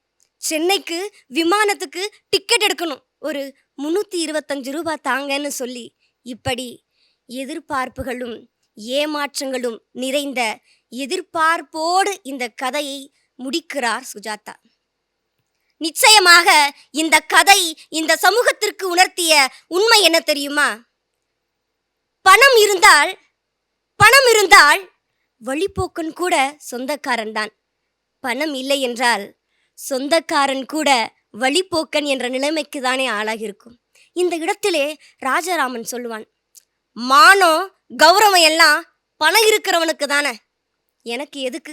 சென்னைக்கு விமானத்துக்கு டிக்கெட் எடுக்கணும். ஒரு 325 ரூபா தாங்கன்னு சொல்லி இப்படி எதிர்பார்ப்புகளும் ஏமாற்றங்களும் நிறைந்த எதிர்பார்ப்போடு இந்த கதையை முடிக்கிறார் சுஜாதா. நிச்சயமாக இந்த கதை இந்த சமூகத்திற்கு உணர்த்திய உண்மை என்ன தெரியுமா? பணம் இருந்தால் வழிப்போக்கன் கூட சொந்தக்காரன் தான். பணம் இல்லை என்றால் சொந்தக்காரன் கூட வழிப்போக்கன் என்ற நிலைமைக்கு தானே ஆளாகியிருக்கும். இந்த இடத்திலே ராஜாராமன் சொல்லுவான், மானம் கௌரவம் எல்லாம் பணம் இருக்கிறவனுக்கு தானே, எனக்கு எதுக்கு?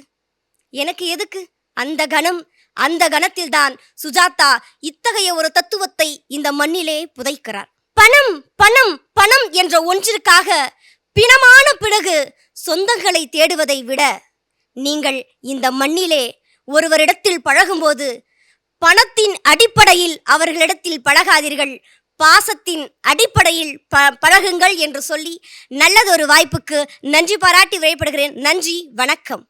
அந்த கணத்தில்தான் சுஜாதா இத்தகைய ஒரு தத்துவத்தை இந்த மண்ணிலே புதைக்கிறார். பணம் பணம் பணம் என்ற ஒன்றிற்காக பிணமான பிறகு சொந்தங்களை தேடுவதை விட நீங்கள் இந்த மண்ணிலே ஒருவரிடத்தில் பழகும்போது பணத்தின் அடிப்படையில் அவர்களிடத்தில் பழகாதீர்கள். பாசத்தின் அடிப்படையில் பழகுங்கள் என்று சொல்லி நல்லதொரு வாய்ப்புக்கு நன்றி பாராட்டி விடைபெறுகிறேன். நன்றி, வணக்கம்.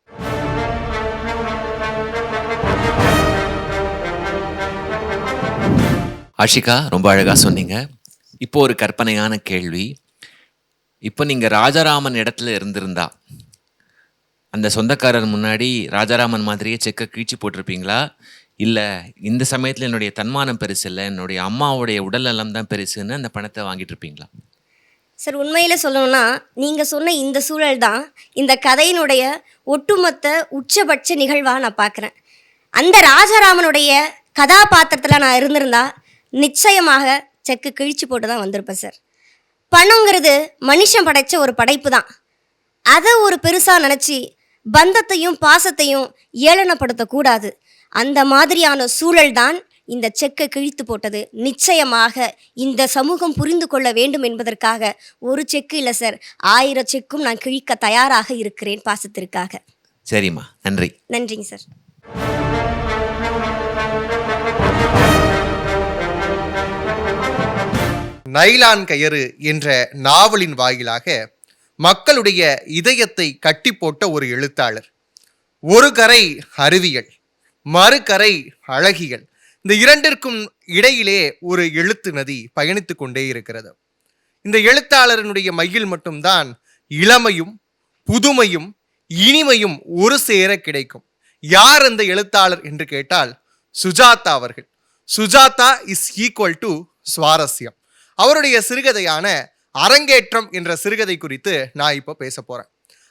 ஆஷிகா, ரொம்ப அழகா சொன்னீங்க. இப்போ ஒரு கற்பனையான கேள்வி. இப்போ நீங்க ராஜாராமன் இடத்துல இருந்திருந்தா அந்த சொந்தக்காரர் முன்னாடி ராஜாராமன் மாதிரியே செக்கை கிழிச்சு போட்டிருப்பீங்களா? இல்லை இந்த சமயத்தில் என்னுடைய தன்மானம் பெருசு இல்லை, என்னுடைய அம்மாவுடைய உடல்நலம் தான் பெருசுன்னு அந்த பணத்தை வாங்கிட்டு இருப்பீங்களா?
சார், உண்மையில் சொல்லணும்னா நீங்கள் சொன்ன இந்த சூழல் தான் இந்த கதையினுடைய ஒட்டுமொத்த உச்சபட்ச நிகழ்வாக நான் பார்க்குறேன். அந்த ராஜாராமனுடைய கதாபாத்திரத்தில் நான் இருந்திருந்தா நிச்சயமாக செக்கு கிழிச்சு போட்டு தான் வந்திருப்பேன் சார். பணங்கிறது மனுஷன் படைத்த ஒரு படைப்பு தான். அதை ஒரு பெருசாக நினச்சி பந்தத்தையும் பாசத்தையும் ஏளனப்படுத்தக்கூடாது. அந்த மாதிரியான சூழல் தான் இந்த செக்கை கிழித்து போட்டது. நிச்சயமாக இந்த சமூகம் புரிந்து கொள்ள வேண்டும் என்பதற்காக ஒரு செக்கு இல்லை சார், 1000 செக்கும் நான் கிழிக்க தயாராக இருக்கிறேன் பாசத்திற்காக.
சரிம்மா, நன்றி.
நன்றிங்க சார்.
நைலான் கயறு என்ற நாவலின் வாயிலாக மக்களுடைய இதயத்தை கட்டி போட்ட ஒரு எழுத்தாளர். ஒரு கரை அறிவியல், மறுகரை அழகியல். இந்த இரண்டிற்கும் இடையிலே ஒரு எழுத்து நதி பயணித்து கொண்டே இருக்கிறது. இந்த எழுத்தாளரினுடைய மையில் மட்டும்தான் இளமையும் புதுமையும் இனிமையும் ஒரு சேர கிடைக்கும். யார் அந்த எழுத்தாளர் என்று கேட்டால் சுஜாதா அவர்கள். சுஜாதா இஸ் ஈக்குவல் டு சுவாரஸ்யம். அவருடைய சிறுகதையான அரங்கேற்றம் என்ற சிறுகதை குறித்து நான் இப்போ பேச போகிறேன்.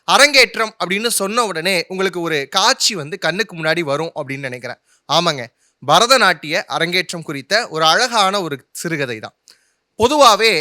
அரங்கேற்றம் அப்படின்னு சொன்ன உடனே உங்களுக்கு ஒரு காட்சி கண்ணுக்கு முன்னாடி வரும் அப்படின்னு நினைக்கிறேன். ஆமாங்க, பரதநாட்டிய அரங்கேற்றம் குறித்த ஒரு அழகான ஒரு சிறுகதை தான். பொதுவாகவே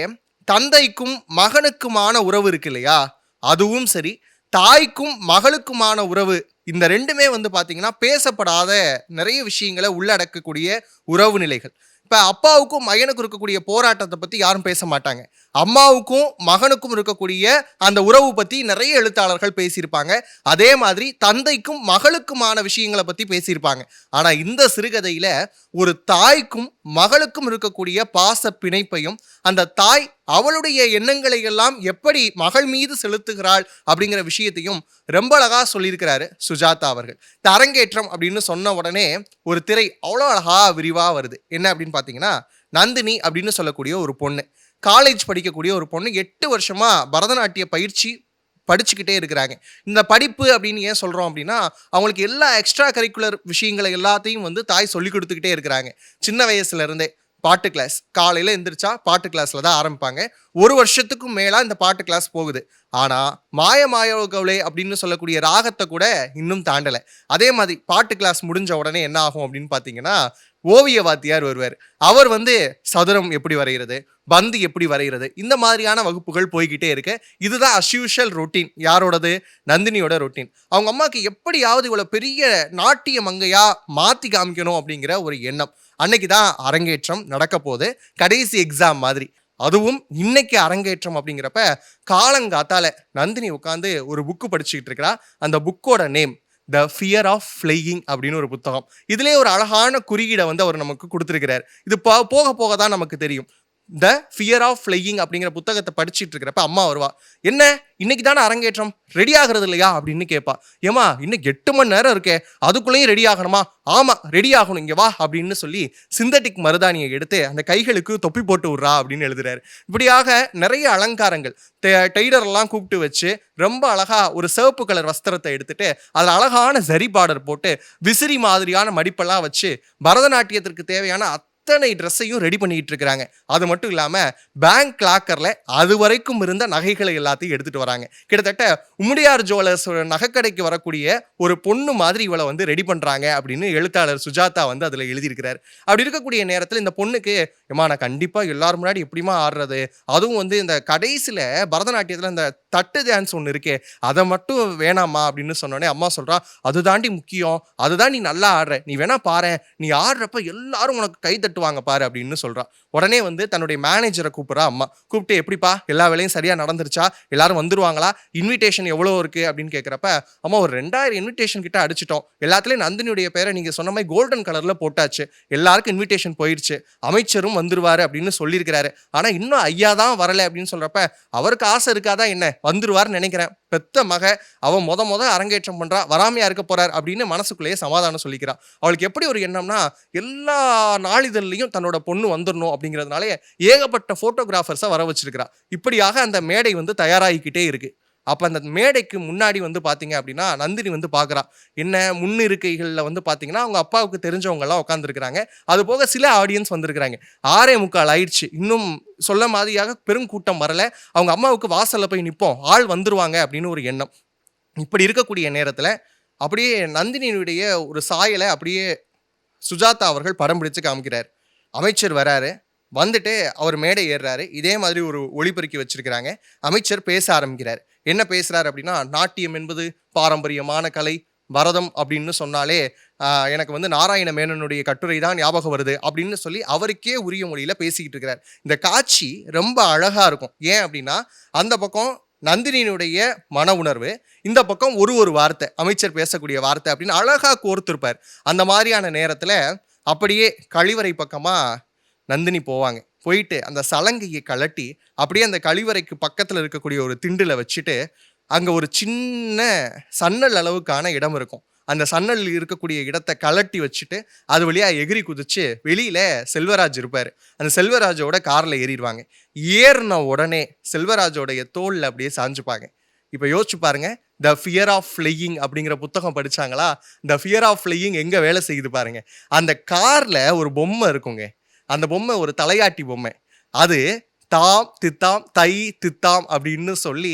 தந்தைக்கும் மகனுக்குமான உறவு இருக்கு இல்லையா, அதுவும் சரி, தாய்க்கும் மகளுக்குமான உறவு, இந்த ரெண்டுமே பார்த்தீங்கன்னா பேசப்படாத நிறைய விஷயங்களை உள்ளடக்கக்கூடிய உறவு நிலைகள். இப்போ அப்பாவுக்கும் மகனுக்கும் இருக்கக்கூடிய போராட்டத்தை பற்றி யாரும் பேச மாட்டாங்க. அம்மாவுக்கும் மகனுக்கும் இருக்கக்கூடிய அந்த உறவு பற்றி நிறைய எழுத்தாளர்கள் பேசியிருப்பாங்க. அதே மாதிரி தந்தைக்கும் மகளுக்குமான விஷயங்களை பற்றி பேசியிருப்பாங்க. ஆனால் இந்த சிறுகதையில் ஒரு தாய்க்கும் மகளுக்கும் இருக்கக்கூடிய பாச பிணைப்பையும், அந்த தாய் அவளுடைய எண்ணங்களை எல்லாம் எப்படி மகள் மீது செலுத்துகிறாள் அப்படிங்கிற விஷயத்தையும் ரொம்ப அழகாக சொல்லியிருக்கிறாரு சுஜாதா அவர்கள். இந்த அரங்கேற்றம் அப்படின்னு சொன்ன உடனே ஒரு திரை அவ்வளோ அழகாக விரிவாக வருது. என்ன அப்படின்னு பார்த்தீங்கன்னா, நந்தினி அப்படின்னு சொல்லக்கூடிய ஒரு பொண்ணு, காலேஜ் படிக்கக்கூடிய ஒரு பொண்ணு, 8 வருஷமாக பரதநாட்டிய பயிற்சி படிச்சுக்கிட்டே இருக்கிறாங்க. இந்த படிப்பு அப்படின்னு ஏன் சொல்கிறோம் அப்படின்னா, அவங்களுக்கு எல்லா எக்ஸ்ட்ரா கரிக்குலர் விஷயங்களை எல்லாத்தையும் தாய் சொல்லி கொடுத்துக்கிட்டே இருக்கிறாங்க. சின்ன வயசுலேருந்தே பாட்டு கிளாஸ், காலையில் எந்திரிச்சா பாட்டு கிளாஸில் தான் ஆரம்பிப்பாங்க. 1 வருஷத்துக்கும் மேலாக இந்த பாட்டு கிளாஸ் போகுது. ஆனால் மாயமாயோகவுளே அப்படின்னு சொல்லக்கூடிய ராகத்தை கூட இன்னும் தாண்டலை. அதே மாதிரி பாட்டு கிளாஸ் முடிஞ்ச உடனே என்ன ஆகும் அப்படின்னு பார்த்தீங்கன்னா, ஓவிய வாத்தியார் வருவார். அவர் சதுரம் எப்படி வரைகிறது, பந்து எப்படி வரைகிறது, இந்த மாதிரியான வகுப்புகள் போய்கிட்டே இருக்கு. இதுதான் அஸ்யூஷுவல் ரொட்டீன். யாரோடது? நந்தினியோட ரொட்டீன். அவங்க அம்மாவுக்கு எப்படியாவது இவ்வளோ பெரிய நாட்டிய மங்கையா மாற்றி காமிக்கணும் அப்படிங்கிற ஒரு எண்ணம். அன்னைக்கு தான் அரங்கேற்றம் நடக்க போகுது, கடைசி எக்ஸாம் மாதிரி. அதுவும் இன்னைக்கு அரங்கேற்றம் அப்படிங்கிறப்ப காலங்காத்தால நந்தினி உட்காந்து ஒரு புக்கு படிச்சுக்கிட்டு இருக்கிறா. அந்த புக்கோட name the fear of flying அப்படின்னு ஒரு புத்தகம். இதுலேயே ஒரு அழகான குறியீடை அவர் நமக்கு கொடுத்துருக்கிறார். இது போக போக தான் நமக்கு தெரியும். த ஃபியர் ஆஃப் ஃப்ளையிங் அப்படிங்கிற புத்தகத்தை படிச்சுட்டு இருக்கிறப்ப அம்மா வருவா. என்ன இன்னைக்கு தானே அரங்கேற்றம், ரெடி ஆகிறது இல்லையா அப்படின்னு கேட்பா. ஏமா இன்னும் 8 மணி நேரம் இருக்கே, அதுக்குள்ளேயும் ரெடி ஆகணுமா? ஆமாம், ரெடி ஆகணும், இங்கே வா அப்படின்னு சொல்லி சிந்தட்டிக் மருதாணியை எடுத்து அந்த கைகளுக்கு தொப்பி போட்டு விட்றா அப்படின்னு எழுதுறாரு. இப்படியாக நிறைய அலங்காரங்கள், டெய்லரெல்லாம் கூப்பிட்டு வச்சு ரொம்ப அழகா ஒரு சிவப்பு கலர் வஸ்திரத்தை எடுத்துட்டு அதில் அழகான ஜரி பார்டர் போட்டு விசிறி மாதிரியான மடிப்பெல்லாம் வச்சு பரதநாட்டியத்திற்கு தேவையான அத்தனை ட்ரெஸ்ஸையும் ரெடி பண்ணிட்டு இருக்கிறாங்க. அது மட்டும் இல்லாமல் பேங்க் லாக்கரில் அது வரைக்கும் இருந்த நகைகளை எல்லாத்தையும் எடுத்துட்டு வராங்க. கிட்டத்தட்ட உம்முடியார் ஜுவல்லர்ஸ் நகைக்கடைக்கு வரக்கூடிய ஒரு பொண்ணு மாதிரி இவளை ரெடி பண்ணுறாங்க அப்படின்னு எழுத்தாளர் சுஜாதா அதில் எழுதியிருக்கிறார். அப்படி இருக்கக்கூடிய நேரத்தில் இந்த பொண்ணுக்கு, ஏமா நான் கண்டிப்பாக எல்லாரும் முன்னாடி எப்படிமா ஆடுறது, அதுவும் இந்த கடைசியில் பரதநாட்டியத்தில் இந்த தட்டு டான்ஸ் ஒன்று இருக்கே, அதை மட்டும் வேணாமா அப்படின்னு சொன்னோடனே அம்மா சொல்கிறா, அது தாண்டி முக்கியம், அதுதான் நீ நல்லா ஆடுற, நீ வேணா பாரு, நீ ஆடுறப்ப எல்லாரும் உனக்கு கை தட்டுவாங்க பாரு அப்படின்னு சொல்றா. உடனே வந்து தன்னுடைய மேனேஜரை கூப்பிடுறா அம்மா. கூப்பிட்டு எப்படிப்பா எல்லா வேலையும் சரியா நடந்துருச்சா, எல்லாரும் வந்துருவாங்களா, இன்விடேஷன் எவ்வளோ இருக்கு அப்படின்னு கேட்குறப்ப, அம்மா ஒரு 2000 இன்விடேஷன் கிட்ட அடிச்சிட்டோம், எல்லாத்துலயும் நந்தினியுடைய பேரை நீங்க சொன்ன மாதிரி கோல்டன் கலர்ல போட்டாச்சு, எல்லாருக்கும் இன்விடேஷன் போயிருச்சு, அமைச்சரும் வந்துருவாரு அப்படின்னு சொல்லியிருக்கிறாரு, ஆனா இன்னும் ஐயா தான் வரல அப்படின்னு சொல்றப்ப, அவருக்கு ஆசை இருக்காதா என்ன, வந்துருவாருன்னு நினைக்கிறேன், பெத்த மக அவன் முத அரங்கேற்றம் பண்றா, வராமையா இருக்க போறார் அப்படின்னு மனசுக்குள்ளேயே சமாதானம் சொல்லிக்கிறா. அவளுக்கு எப்படி ஒரு எண்ணம்னா, எல்லா நாளிதழ்லையும் தன்னோட பொண்ணு வந்துடணும் அப்படிங்கிறதுனாலே ஏகப்பட்ட போட்டோகிராஃபர்ஸை வர வச்சிருக்கிறா. இப்படியாக அந்த மேடை வந்து தயாராகிக்கிட்டே இருக்கு. அப்ப அந்த மேடைக்கு முன்னாடி வந்து பாத்தீங்க அப்படின்னா நந்தினி வந்து பாக்குறா. என்ன முன்னிருக்கைகள்ல வந்து பாத்தீங்கன்னா அவங்க அப்பாவுக்கு தெரிஞ்சவங்க எல்லாம் உட்காந்துருக்காங்க. அது போக சில ஆடியன்ஸ் வந்திருக்கிறாங்க. 6:45 ஆயிடுச்சு. இன்னும் சொல்ல மாதிரியாக பெருங்கூட்டம் வரல. அவங்க அம்மாவுக்கு வாசல்ல போய் நிப்போம், ஆள் வந்துருவாங்க அப்படின்னு ஒரு எண்ணம். இப்படி இருக்கக்கூடிய நேரத்துல அப்படியே நந்தினியுடைய ஒரு சாயலை அப்படியே சுஜாதா அவர்கள் படம் பிடிச்சு காமிக்கிறார். அமைச்சர் வராரு, வந்துட்டு அவர் மேடை ஏறுறாரு. இதே மாதிரி ஒரு ஒளிபெருக்கி வச்சிருக்கிறாங்க. அமைச்சர் பேச ஆரம்பிக்கிறார். என்ன பேசுறாரு அப்படின்னா, நாட்டியம் என்பது பாரம்பரியமான கலை, பரதம் அப்படின்னு சொன்னாலே எனக்கு வந்து நாராயண மேனனுடைய கட்டுரை தான் ஞாபகம் வருது அப்படின்னு சொல்லி அவருக்கே உரிய மொழியில பேசிக்கிட்டு இருக்கிறார். இந்த காட்சி ரொம்ப அழகா இருக்கும். ஏன் அப்படின்னா, அந்த பக்கம் நந்தினியினுடைய மன உணர்வு, இந்த பக்கம் ஒரு வார்த்தை அமைச்சர் பேசக்கூடிய வார்த்தை அப்படின்னு அழகா கோர்த்திருப்பார். அந்த மாதிரியான நேரத்துல அப்படியே கழிவறை பக்கமா நந்தினி போவாங்க. போயிட்டு அந்த சலங்கையை கழட்டி அப்படியே அந்த கழிவறைக்கு பக்கத்துல இருக்கக்கூடிய ஒரு திண்டுல வச்சுட்டு, அங்க ஒரு சின்ன சன்னல் அளவுக்கான இடம் இருக்கும். அந்த சன்னல் இருக்கக்கூடிய இடத்தை கலட்டி வச்சுட்டு அது வழியா எகிரி குதிச்சு வெளியில செல்வராஜ் இருப்பாரு. அந்த செல்வராஜோட கார்ல ஏறிடுவாங்க. ஏறின உடனே செல்வராஜோடைய தோல்ல அப்படியே சாஞ்சுப்பாங்க. இப்ப யோசிச்சு பாருங்க, த ஃபியர் ஆஃப் ஃப்ளையிங் அப்படிங்கிற புத்தகம் படிச்சாங்களா? த ஃபியர் ஆஃப் ஃப்ளையிங் எங்க வேலை செய்யுது பாருங்க. அந்த கார்ல ஒரு பொம்மை இருக்குங்க. அந்த பொம்மை ஒரு தலையாட்டி பொம்மை. அது தாம் தித்தாம் தை தித்தாம் அப்படின்னு சொல்லி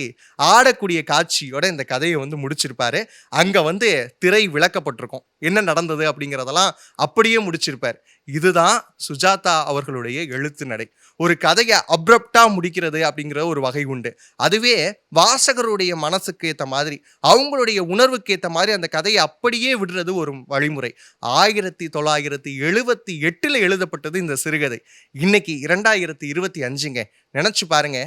ஆடக்கூடிய காட்சியோட இந்த கதையை வந்து முடிச்சிருப்பாரு. அங்க வந்து திரை விளக்கப்பட்டிருக்கும், என்ன நடந்தது அப்படிங்கிறதெல்லாம் அப்படியே முடிச்சிருப்பார். இதுதான் சுஜாதா அவர்களுடைய எழுத்து நடை. ஒரு கதையை அப்ரப்டா முடிக்கிறது அப்படிங்கிற ஒரு வகை உண்டு. அதுவே வாசகருடைய மனசுக்கு ஏற்ற மாதிரி, அவங்களுடைய உணர்வுக்கு ஏற்ற மாதிரி அந்த கதையை அப்படியே விடுறது ஒரு வழிமுறை. 1978 எழுதப்பட்டது இந்த சிறுகதை. இன்னைக்கு 2025ங்க. நினைச்சு பாருங்க,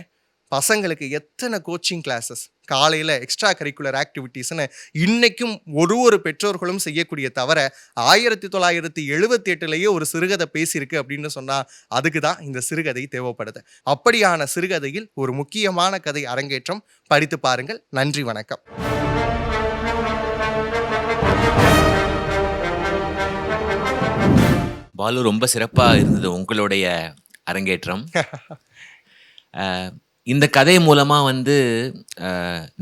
பசங்களுக்கு எத்தனை கோச்சிங் கிளாஸஸ், காலையில் எக்ஸ்ட்ரா கரிக்குலர் ஆக்டிவிட்டீஸ்னு இன்னைக்கும் ஒரு பெற்றோர்களும் செய்யக்கூடிய தவிர 1978 ஒரு சிறுகதை பேசியிருக்கு அப்படின்னு சொன்னால் அதுக்கு தான் இந்த சிறுகதை தேவைப்படுது. அப்படியான சிறுகதையில் ஒரு முக்கியமான கதை அரங்கேற்றம். படித்து பாருங்கள். நன்றி, வணக்கம்.
பாலு, ரொம்ப சிறப்பாக இருந்தது உங்களுடைய அரங்கேற்றம். இந்த கதை மூலமா வந்து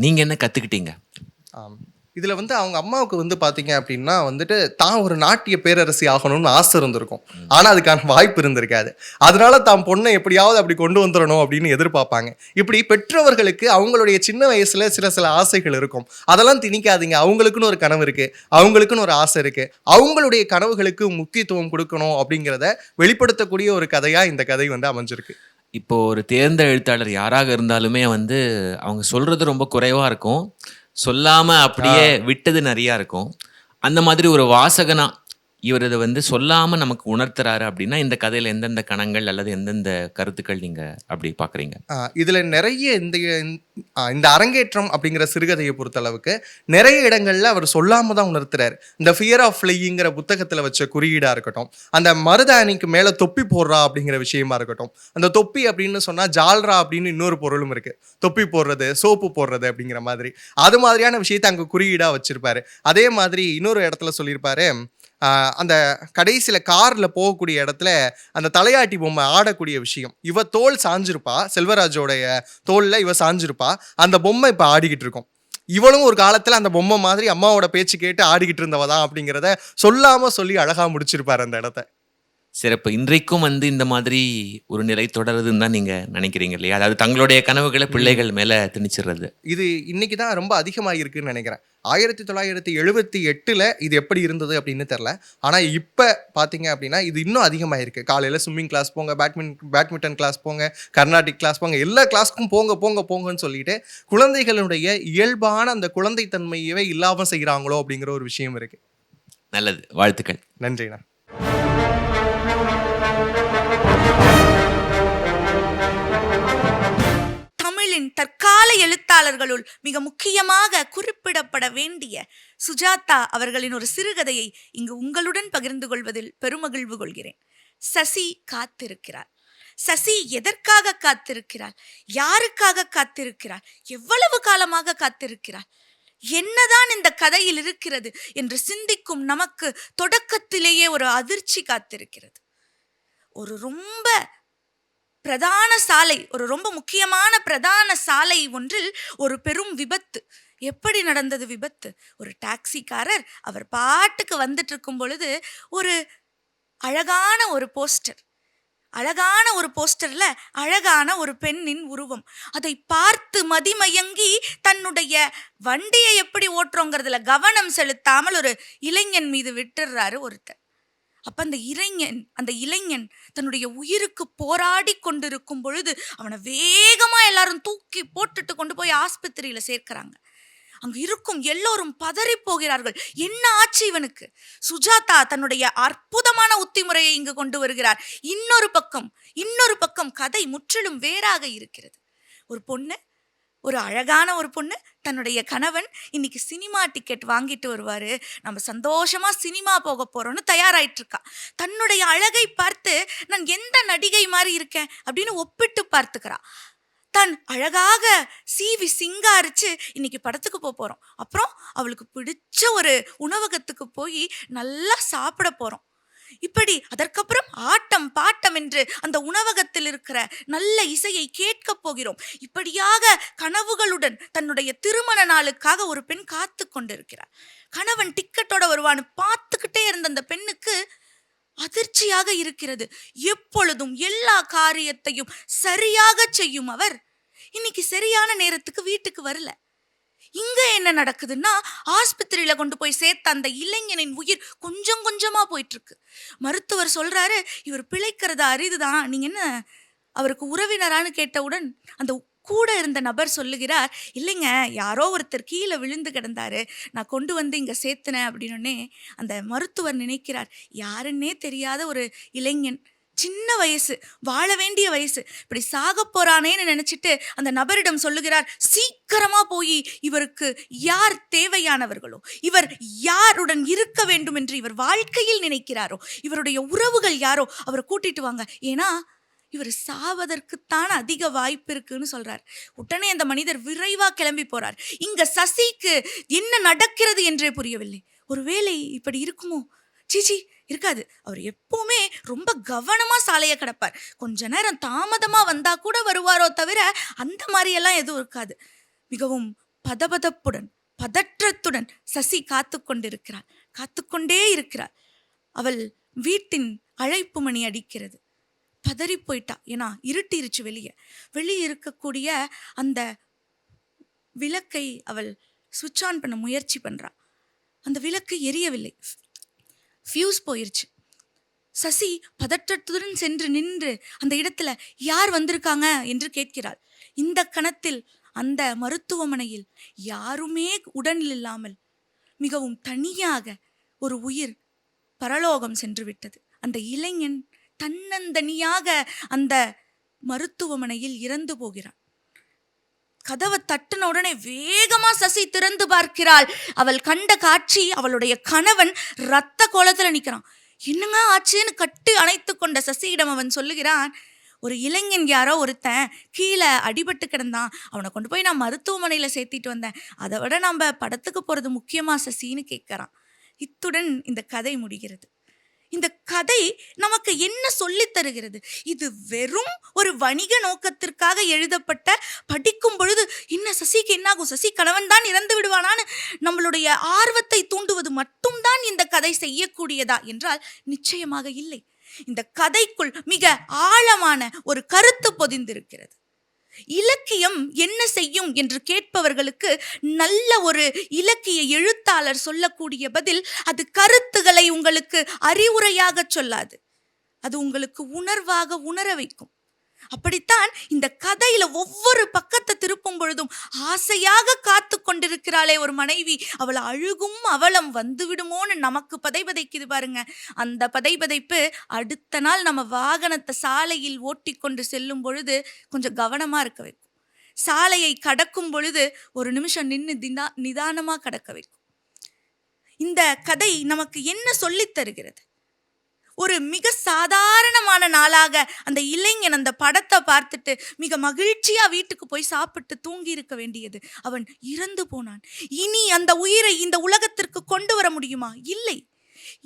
நீங்க என்ன கத்துக்கிட்டீங்க?
இதுல வந்து அவங்க அம்மாவுக்கு வந்து பாத்தீங்க அப்படின்னா வந்துட்டு தான் ஒரு நாட்டிய பேரரசி ஆகணும்னு ஆசை இருந்திருக்கும். ஆனா அதுக்கான வாய்ப்பு இருந்திருக்காது. அதனால தான் பொண்ணை எப்படியாவது அப்படி கொண்டு வந்துடணும் அப்படின்னு எதிர்பார்ப்பாங்க. இப்படி பெற்றவர்களுக்கு அவங்களுடைய சின்ன வயசுல சில ஆசைகள் இருக்கும். அதெல்லாம் திணிக்காதீங்க. அவங்களுக்குன்னு ஒரு கனவு இருக்கு, அவங்களுக்குன்னு ஒரு ஆசை இருக்கு. அவங்களுடைய கனவுகளுக்கு முக்கியத்துவம் கொடுக்கணும் அப்படிங்கிறத வெளிப்படுத்தக்கூடிய ஒரு கதையா இந்த கதை வந்து அமைஞ்சிருக்கு.
இப்போ ஒரு தேர்ந்த எழுத்தாளர் யாராக இருந்தாலுமே வந்து அவங்க சொல்றது ரொம்ப குறைவா இருக்கும், சொல்லாம அப்படியே விட்டது நிறையா இருக்கும். அந்த மாதிரி ஒரு வாசகனா இவர் இதை வந்து சொல்லாம நமக்கு உணர்த்துறாரு அப்படின்னா இந்த கதையில எந்தெந்த கணங்கள் அல்லது எந்தெந்த கருத்துக்கள் நீங்க அப்படி பாக்குறீங்க?
இதுல நிறைய இந்த அரங்கேற்றம் அப்படிங்கிற சிறுகதையை பொறுத்த அளவுக்கு நிறைய இடங்கள்ல அவர் சொல்லாம தான் உணர்த்துறாரு. இந்த ஃபியர் ஆஃப் ஃப்ளையிங்கிற புத்தகத்துல வச்ச குறியீடா இருக்கட்டும், அந்த மருதாணிக்கு மேல தொப்பி போடுறா அப்படிங்கிற விஷயமா இருக்கட்டும், அந்த தொப்பி அப்படின்னு சொன்னா ஜால்ரா அப்படின்னு இன்னொரு பொருளும் இருக்கு, தொப்பி போடுறது, சோப்பு போடுறது அப்படிங்கிற மாதிரி, அது மாதிரியான விஷயத்தை அங்க குறியீடா வச்சிருப்பாரு. அதே மாதிரி இன்னொரு இடத்துல சொல்லியிருப்பாரு, அந்த கடைசியில் காரில் போகக்கூடிய இடத்துல அந்த தலையாட்டி பொம்மை ஆடக்கூடிய விஷயம், இவ தோல் சாஞ்சிருப்பா, செல்வராஜோடைய தோல்ல இவ சாஞ்சிருப்பா, அந்த பொம்மை இப்போ ஆடிக்கிட்டு இருக்கும். இவளும் ஒரு காலத்தில் அந்த பொம்மை மாதிரி அம்மாவோட பேச்சு கேட்டு ஆடிக்கிட்டு இருந்தவதான் அப்படிங்கிறத சொல்லாமல் சொல்லி அழகாக முடிச்சிருப்பார் அந்த இடத்த.
சிறப்பு. இன்றைக்கும் வந்து இந்த மாதிரி ஒரு நிலை தொடருதுன்னு தான் நீங்க நினைக்கிறீங்க இல்லையா? அதாவது தங்களுடைய கனவுகளை பிள்ளைகள் மேல திணிச்சிடுறது
இது இன்னைக்கு தான் ரொம்ப அதிகமாக இருக்குன்னு நினைக்கிறேன். 1978 இது எப்படி இருந்தது அப்படின்னு தெரில. ஆனால் இப்போ பார்த்தீங்க அப்படின்னா இது இன்னும் அதிகமாக இருக்குது. காலையில் ஸ்விம்மிங் கிளாஸ் போங்க, பேட்மிண்டன் கிளாஸ் போங்க, கர்நாடிக் கிளாஸ் போங்க, எல்லா கிளாஸ்க்கும் போங்கன்னு சொல்லிட்டு குழந்தைகளுடைய இயல்பான அந்த குழந்தைத்தன்மையவே இல்லாமல் செய்கிறாங்களோ அப்படிங்கிற ஒரு விஷயம் இருக்குது.
நல்லது, வாழ்த்துக்கள்.
நன்றிண்ணா.
எழுத்தாளர்களுள் மிக முக்கியமாக குறிப்பிடப்பட வேண்டிய சுஜாதா அவர்களின் ஒரு சிறுகதையை இங்கு உங்களுடன் பகிர்ந்து கொள்வதில் பெருமகிழ்வு கொள்கிறேன். சசி காத்திருக்கிறார். சசி எதற்காக காத்திருக்கிறாள்? யாருக்காக காத்திருக்கிறாள்? எவ்வளவு காலமாக காத்திருக்கிறாள்? என்னதான் இந்த கதையில் இருக்கிறது என்று சிந்திக்கும் நமக்கு தொடக்கத்திலேயே ஒரு அதிர்ச்சி காத்திருக்கிறது. ஒரு ரொம்ப பிரதான சாலை, ஒரு ரொம்ப முக்கியமான பிரதான சாலை ஒன்றில் ஒரு பெரும் விபத்து. எப்படி நடந்தது விபத்து? ஒரு டாக்ஸிக்காரர் அவர் பாட்டுக்கு வந்துட்டு இருக்கும் பொழுது ஒரு அழகான ஒரு போஸ்டர்ல அழகான ஒரு பெண்ணின் உருவம். அதை பார்த்து மதிமயங்கி தன்னுடைய வண்டியை எப்படி ஓட்டுறோங்கிறதுல கவனம் செலுத்தாமல் ஒரு இளைஞன் மீது விட்டுறாரு ஒருத்தர். அப்ப அந்த இளைஞன் தன்னுடைய உயிருக்கு போராடி கொண்டிருக்கும் பொழுது அவனை வேகமா எல்லாரும் தூக்கி போட்டுட்டு கொண்டு போய் ஆஸ்பத்திரியில சேர்க்கிறாங்க. அங்கு இருக்கும் எல்லோரும் பதறி போகிறார்கள். என்ன ஆச்சு இவனுக்கு? சுஜாதா தன்னுடைய அற்புதமான உத்திமுறையை இங்கு கொண்டு வருகிறார். இன்னொரு பக்கம் கதை முற்றிலும் வேறாக இருக்கிறது. ஒரு அழகான ஒரு பொண்ணு தன்னுடைய கணவன் இன்னைக்கு சினிமா டிக்கெட் வாங்கிட்டு வருவாரு, நம்ம சந்தோஷமா சினிமா போக போறோம்னு தயாராயிட்டு இருக்கா. தன்னுடைய அழகை பார்த்து நான் எந்த நடிகை மாதிரி இருக்கேன் அப்படின்னு ஒப்பிட்டு பார்த்துக்கிறா. தான் அழகாக சீவி சிங்காரிச்சு இன்னைக்கு படத்துக்கு போறோம், அப்புறம் அவளுக்கு பிடிச்ச ஒரு உணவகத்துக்கு போய் நல்லா சாப்பிட போறோம். இப்படி அதற்கப்புறம் ஆட்டம் பாட்டம் என்று அந்த உணவகத்தில் இருக்கிற நல்ல இசையை கேட்க போகிறோம். இப்படியாக கனவுகளுடன் தன்னுடைய திருமண நாளுக்காக ஒரு பெண் காத்து கொண்டிருக்கிறார். கணவன் டிக்கெட்டோட வருவான்னு பார்த்துக்கிட்டே இருந்த அந்த பெண்ணுக்கு அதிர்ச்சியாக இருக்கிறது. எப்பொழுதும் எல்லா காரியத்தையும் சரியாக செய்யும் அவர் இன்னைக்கு சரியான நேரத்துக்கு வீட்டுக்கு வரல. இங்க என்ன நடக்குதுன்னா, ஆஸ்பத்திரியில கொண்டு போய் சேர்த்த அந்த இளைஞனின் உயிர் கொஞ்சம் கொஞ்சமா போயிட்டு இருக்கு. மருத்துவர் சொல்றாரு, இவர் பிழைக்கிறது அரிதுதான், நீங்க என்ன அவருக்கு உறவினரான்னு கேட்டவுடன் அந்த கூட இருந்த நபர் சொல்லுகிறார், இல்லைங்க, யாரோ ஒருத்தர் கீழே விழுந்து கிடந்தாரு, நான் கொண்டு வந்து இங்க சேர்த்துனேன் அப்படின்னே அந்த மருத்துவர் நினைக்கிறார், யாருன்னே தெரியாத ஒரு இளைஞன், சின்ன வயசு, வாழ வேண்டிய வயசு, இப்படி சாக போறானேன்னு நினைச்சிட்டு அந்த நபரிடம் சொல்லுகிறார், சீக்கிரமா போய் இவருக்கு யார் தேவையானவர்களோ, இவர் யாருடன் இருக்க வேண்டும் என்று இவர் வாழ்க்கையில் நினைக்கிறாரோ, இவருடைய உறவுகள் யாரோ அவரை கூட்டிட்டு வாங்க, ஏன்னா இவர் சாவதற்குத்தான் அதிக வாய்ப்பு இருக்குன்னு சொல்றார். உடனே அந்த மனிதர் விரைவா கிளம்பி போறார். இங்க சசிக்கு என்ன நடக்கிறது என்றே புரியவில்லை. ஒருவேளை இப்படி இருக்குமோ? சீச்சி, இருக்காது. அவர் எப்பவுமே ரொம்ப கவனமா சாலையை கடப்பார். கொஞ்ச நேரம் தாமதமா வந்தா கூட வருவாரோ தவிர அந்த மாதிரியெல்லாம் எதுவும் இருக்காது. மிகவும் பதற்றத்துடன் சசி காத்துக்கொண்டே இருக்கிறாள். அவள் வீட்டின் அழைப்பு மணி அடிக்கிறது. பதறி போயிட்டா. ஏன்னா இருட்டிருச்சு. வெளியே இருக்கக்கூடிய அந்த விளக்கை அவள் சுவிட்ச் ஆன் பண்ண முயற்சி பண்றா. அந்த விளக்கு எரியவில்லை, ஃபியூஸ் போயிருச்சு. சசி பதற்றத்துடன் சென்று நின்று அந்த இடத்துல யார் வந்திருக்காங்க என்று கேட்கிறாள். இந்த கணத்தில் அந்த மருத்துவமனையில் யாருமே உடனில் இல்லாமல் மிகவும் தனியாக ஒரு உயிர் பரலோகம் சென்று விட்டது. அந்த இளைஞன் தன்னந்தனியாக அந்த மருத்துவமனையில் இறந்து போகிறான். கதவை தட்டின உடனே வேகமா சசி திறந்து பார்க்கிறாள். அவள் கண்ட காட்சி, அவளுடைய கணவன் இரத்த கோலத்துல நிற்கிறான். என்னங்க ஆச்சுன்னு கட்டி அணைத்து கொண்ட சசியிடம் அவன் சொல்லுகிறான், ஒரு இளைஞன் யாரோ ஒருத்தன் கீழே அடிபட்டு கிடந்தான், அவனை கொண்டு போய் நான் மருத்துவமனையில சேர்த்திட்டு வந்தேன், அதை விட நம்ம படத்துக்கு போறது முக்கியமா சசின்னு கேட்கிறான். இத்துடன் இந்த கதை முடிகிறது. இந்த கதை நமக்கு என்ன சொல்லித் தருகிறது? இது வெறும் ஒரு வணிக நோக்கத்திற்காக எழுதப்பட்ட, படிக்கும் பொழுது என்ன சசிக்கு என்னாகும், சசி கணவன் தான் இறந்து விடுவானான்னு நம்மளுடைய ஆர்வத்தை தூண்டுவது மட்டும்தான் இந்த கதை செய்யக்கூடியதா என்றால் நிச்சயமாக இல்லை. இந்த கதைக்குள் மிக ஆழமான ஒரு கருத்து பொதிந்திருக்கிறது. இலக்கியம் என்ன செய்யும் என்று கேட்பவர்களுக்கு நல்ல ஒரு இலக்கிய எழுத்தாளர் சொல்லக்கூடிய பதில், அது கருத்துக்களை உங்களுக்கு அறிவுரையாக சொல்லாது, அது உங்களுக்கு உணர்வாக உணர வைக்கும். அப்படித்தான் இந்த கதையில ஒவ்வொரு பக்கத்தை திருப்பும் பொழுதும் ஆசையாக காத்து கொண்டிருக்கிறாளே ஒரு மனைவி, அவள் அழுகும் அவலம் வந்து விடுமோன்னு நமக்கு பதைபதைக்குது பாருங்க. அந்த பதைபதைப்பு அடுத்த நாள் நம்ம வாகனத்தை சாலையில் ஓட்டி கொண்டு செல்லும் பொழுது கொஞ்சம் கவனமா இருக்க வைக்கும். சாலையை கடக்கும் பொழுது ஒரு நிமிஷம் நின்று நிதானமா கடக்க வைக்கும். இந்த கதை நமக்கு என்ன சொல்லித் தருகிறது? ஒரு மிக சாதாரணமான நாளாக அந்த இளைஞன் அந்த படத்தை பார்த்துட்டு மிக மகிழ்ச்சியா வீட்டுக்கு போய் சாப்பிட்டு தூங்கி இருக்க வேண்டியது அவன் இறந்து போனான். இனி அந்த உயிரை இந்த உலகத்திற்கு கொண்டு வர முடியுமா? இல்லை.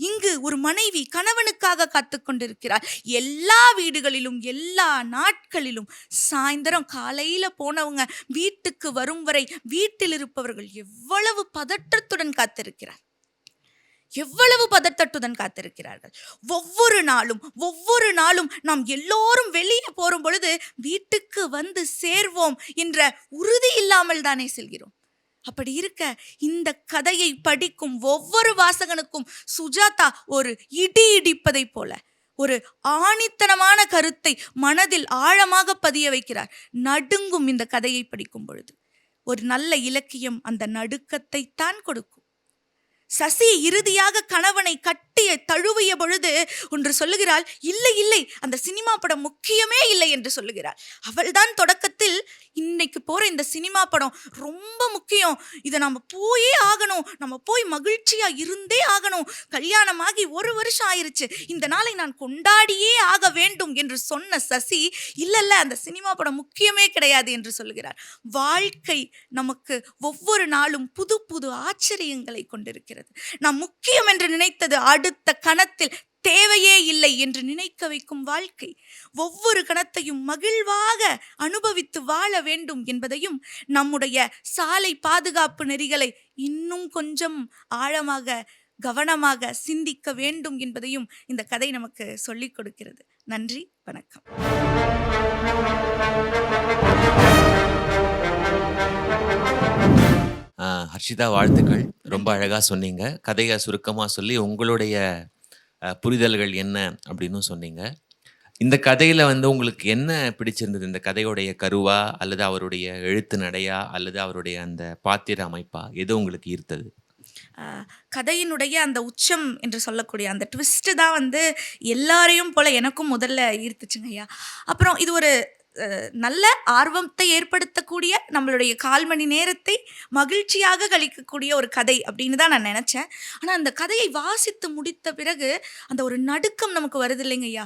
இங்கு ஒரு மனைவி கணவனுக்காக காத்து கொண்டிருக்கிறார். எல்லா வீடுகளிலும் எல்லா நாட்களிலும் சாயந்தரம் காலையில போனவங்க வீட்டுக்கு வரும் வரை வீட்டில் இருப்பவர்கள் எவ்வளவு பதற்றத்துடன் காத்திருக்கிறார், எவ்வளவு பதட்டத்துடன் காத்திருக்கிறார்கள். ஒவ்வொரு நாளும் நாம் எல்லோரும் வெளியே போரும் பொழுது வீட்டுக்கு வந்து சேர்வோம் என்ற உறுதி இல்லாமல் தானே செல்கிறோம். அப்படி இருக்க இந்த கதையை படிக்கும் ஒவ்வொரு வாசகனுக்கும் சுஜாதா ஒரு இடி இடிப்பதை போல ஒரு ஆணித்தனமான கருத்தை மனதில் ஆழமாக பதிய வைக்கிறார். நடுங்கும் இந்த கதையை படிக்கும் பொழுது. ஒரு நல்ல இலக்கியம் அந்த நடுக்கத்தை தான் கொடுக்கும். சசி இறுதியாக கணவனை கட்டிய தழுவிய பொழுது ஒன்று சொல்லுகிறாள், இல்லை அந்த சினிமா படம் முக்கியமே இல்லை என்று சொல்லுகிறாள். அவள்தான் தொடக்கத்தில் இன்னைக்கு போற இந்த சினிமா படம் ரொம்ப முக்கியம், இதை நம்ம போயே ஆகணும், நம்ம போய் மகிழ்ச்சியா இருந்தே ஆகணும், கல்யாணமாகி 1 வருஷம் ஆயிருச்சு, இந்த நாளை நான் கொண்டாடியே ஆக வேண்டும் என்று சொன்ன சசி இல்ல அந்த சினிமா படம் முக்கியமே கிடையாது என்று சொல்லுகிறார். வாழ்க்கை நமக்கு ஒவ்வொரு நாளும் புது புது ஆச்சரியங்களை கொண்டிருக்கிறது. நாம் முக்கியம் என்று நினைத்தது அடுத்த கணத்தில் தேவையே இல்லை என்று நினைக்க வைக்கும் வாழ்க்கை. ஒவ்வொரு கணத்தையும் மகிழ்வாக அனுபவித்து வாழ வேண்டும் என்பதையும், நம்முடைய சாலை பாதுகாப்பு நெறிகளை இன்னும் கொஞ்சம் ஆழமாக கவனமாக சிந்திக்க வேண்டும் என்பதையும் இந்த கதை நமக்கு சொல்லிக் கொடுக்கிறது. நன்றி, வணக்கம்.
ஹர்ஷிதா, வாழ்த்துக்கள். ரொம்ப அழகா சொன்னீங்க. கதையை சுருக்கமா சொல்லி உங்களுடைய புரிதல்கள் என்ன அப்படின்னு சொன்னீங்க. இந்த கதையில உங்களுக்கு என்ன பிடிச்சிருந்தது? இந்த கதையுடைய கருவா, அல்லது அவருடைய எழுத்து நடையா, அல்லது அவருடைய அந்த பாத்திர அமைப்பா, எது உங்களுக்கு ஈர்த்தது?
கதையினுடைய அந்த உச்சம் என்று சொல்லக்கூடிய அந்த ட்விஸ்ட் தான் எல்லாரையும் போல எனக்கும் முதல்ல ஈர்த்துச்சுங்க ஐயா. அப்புறம் இது ஒரு நல்ல ஆர்வத்தை ஏற்படுத்தக்கூடிய, நம்மளுடைய 1/4 மணி நேரத்தை மகிழ்ச்சியாக கழிக்கக்கூடிய ஒரு கதை அப்படின்னு தான் நான் நினச்சேன். ஆனால் அந்த கதையை வாசித்து முடித்த பிறகு அந்த ஒரு நடுக்கம் நமக்கு வருது இல்லைங்க ஐயா,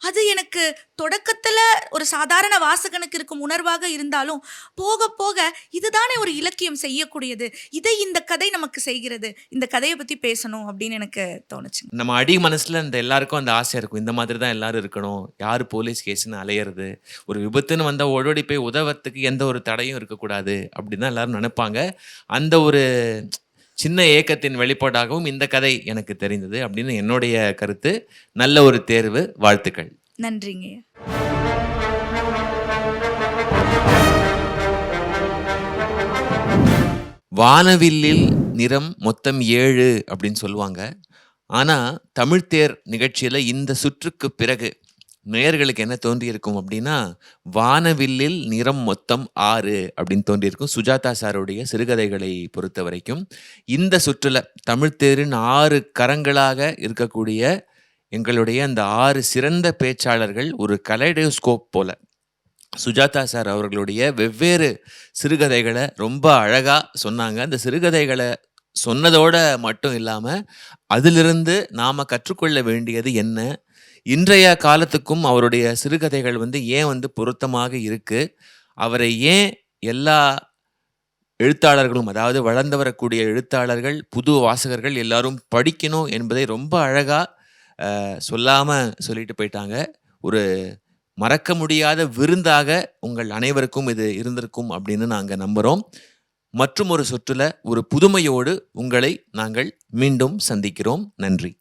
அது எனக்கு தொடக்கத்தில் ஒரு சாதாரண வாசகனுக்கு இருக்கும் உணர்வாக இருந்தாலும் போக போக இதுதானே ஒரு இலக்கியம் செய்யக்கூடியது, இதை இந்த கதை நமக்கு செய்கிறது, இந்த கதையை பற்றி பேசணும் அப்படின்னு எனக்கு தோணுச்சு.
நம்ம அடி மனசில் இந்த எல்லாருக்கும் அந்த ஆசை இருக்கும், இந்த மாதிரி தான் எல்லாரும் இருக்கணும், யார் போலீஸ் கேஸ்ன்னு அலையிறது, ஒரு விபத்துன்னு வந்தால் ஓடோடி போய் உதவத்துக்கு எந்த ஒரு தடையும் இருக்கக்கூடாது அப்படின்னு தான் எல்லாரும் நினைப்பாங்க. அந்த ஒரு சின்ன ஏக்கத்தின் வெளிப்பாடாகவும் இந்த கதை எனக்கு தெரிந்தது அப்படின்னு என்னுடைய கருத்து. நல்ல ஒரு தேர்வு, வாழ்த்துக்கள்.
நன்றிங்க.
வானவில்லில் நிறம் மொத்தம் 7 அப்படின்னு சொல்லுவாங்க. ஆனால் தமிழ்த்தேர் நிகழ்ச்சியில் இந்த சுற்றுக்கு பிறகு நேயர்களுக்கு என்ன தோன்றியிருக்கும் அப்படின்னா, வானவில்லில் நிறம் மொத்தம் 6 அப்படின்னு தோன்றியிருக்கும். சுஜாதா சாருடைய சிறுகதைகளை பொறுத்த வரைக்கும் இந்த சுற்றுல தமிழ்த்தேரின் 6 கரங்களாக இருக்கக்கூடிய எங்களுடைய அந்த 6 சிறந்த பேச்சாளர்கள் ஒரு கலைடோஸ்கோப் போல சுஜாதா சார் அவர்களுடைய வெவ்வேறு சிறுகதைகளை ரொம்ப அழகா சொன்னாங்க. அந்த சிறுகதைகளை சொன்னதோட மட்டும் இல்லாமல் அதிலிருந்து நாம் கற்றுக்கொள்ள வேண்டியது என்ன, இன்றைய காலத்துக்கும் அவருடைய சிறுகதைகள் ஏன் பொருத்தமாக இருக்கு, அவரை ஏன் எல்லா எழுத்தாளர்களும், அதாவது வளர்ந்து வரக்கூடிய எழுத்தாளர்கள், புது வாசகர்கள் எல்லாரும் படிக்கணும் என்பதை ரொம்ப அழகா சொல்லாமல் சொல்லிட்டு போயிட்டாங்க. ஒரு மறக்க முடியாத விருந்தாக உங்கள் அனைவருக்கும் இது இருந்திருக்கும் அப்படின்னு நாங்கள் நம்புகிறோம். மற்றும் ஒரு சுற்றுல ஒரு புதுமையோடு உங்களை நாங்கள் மீண்டும் சந்திக்கிறோம். நன்றி.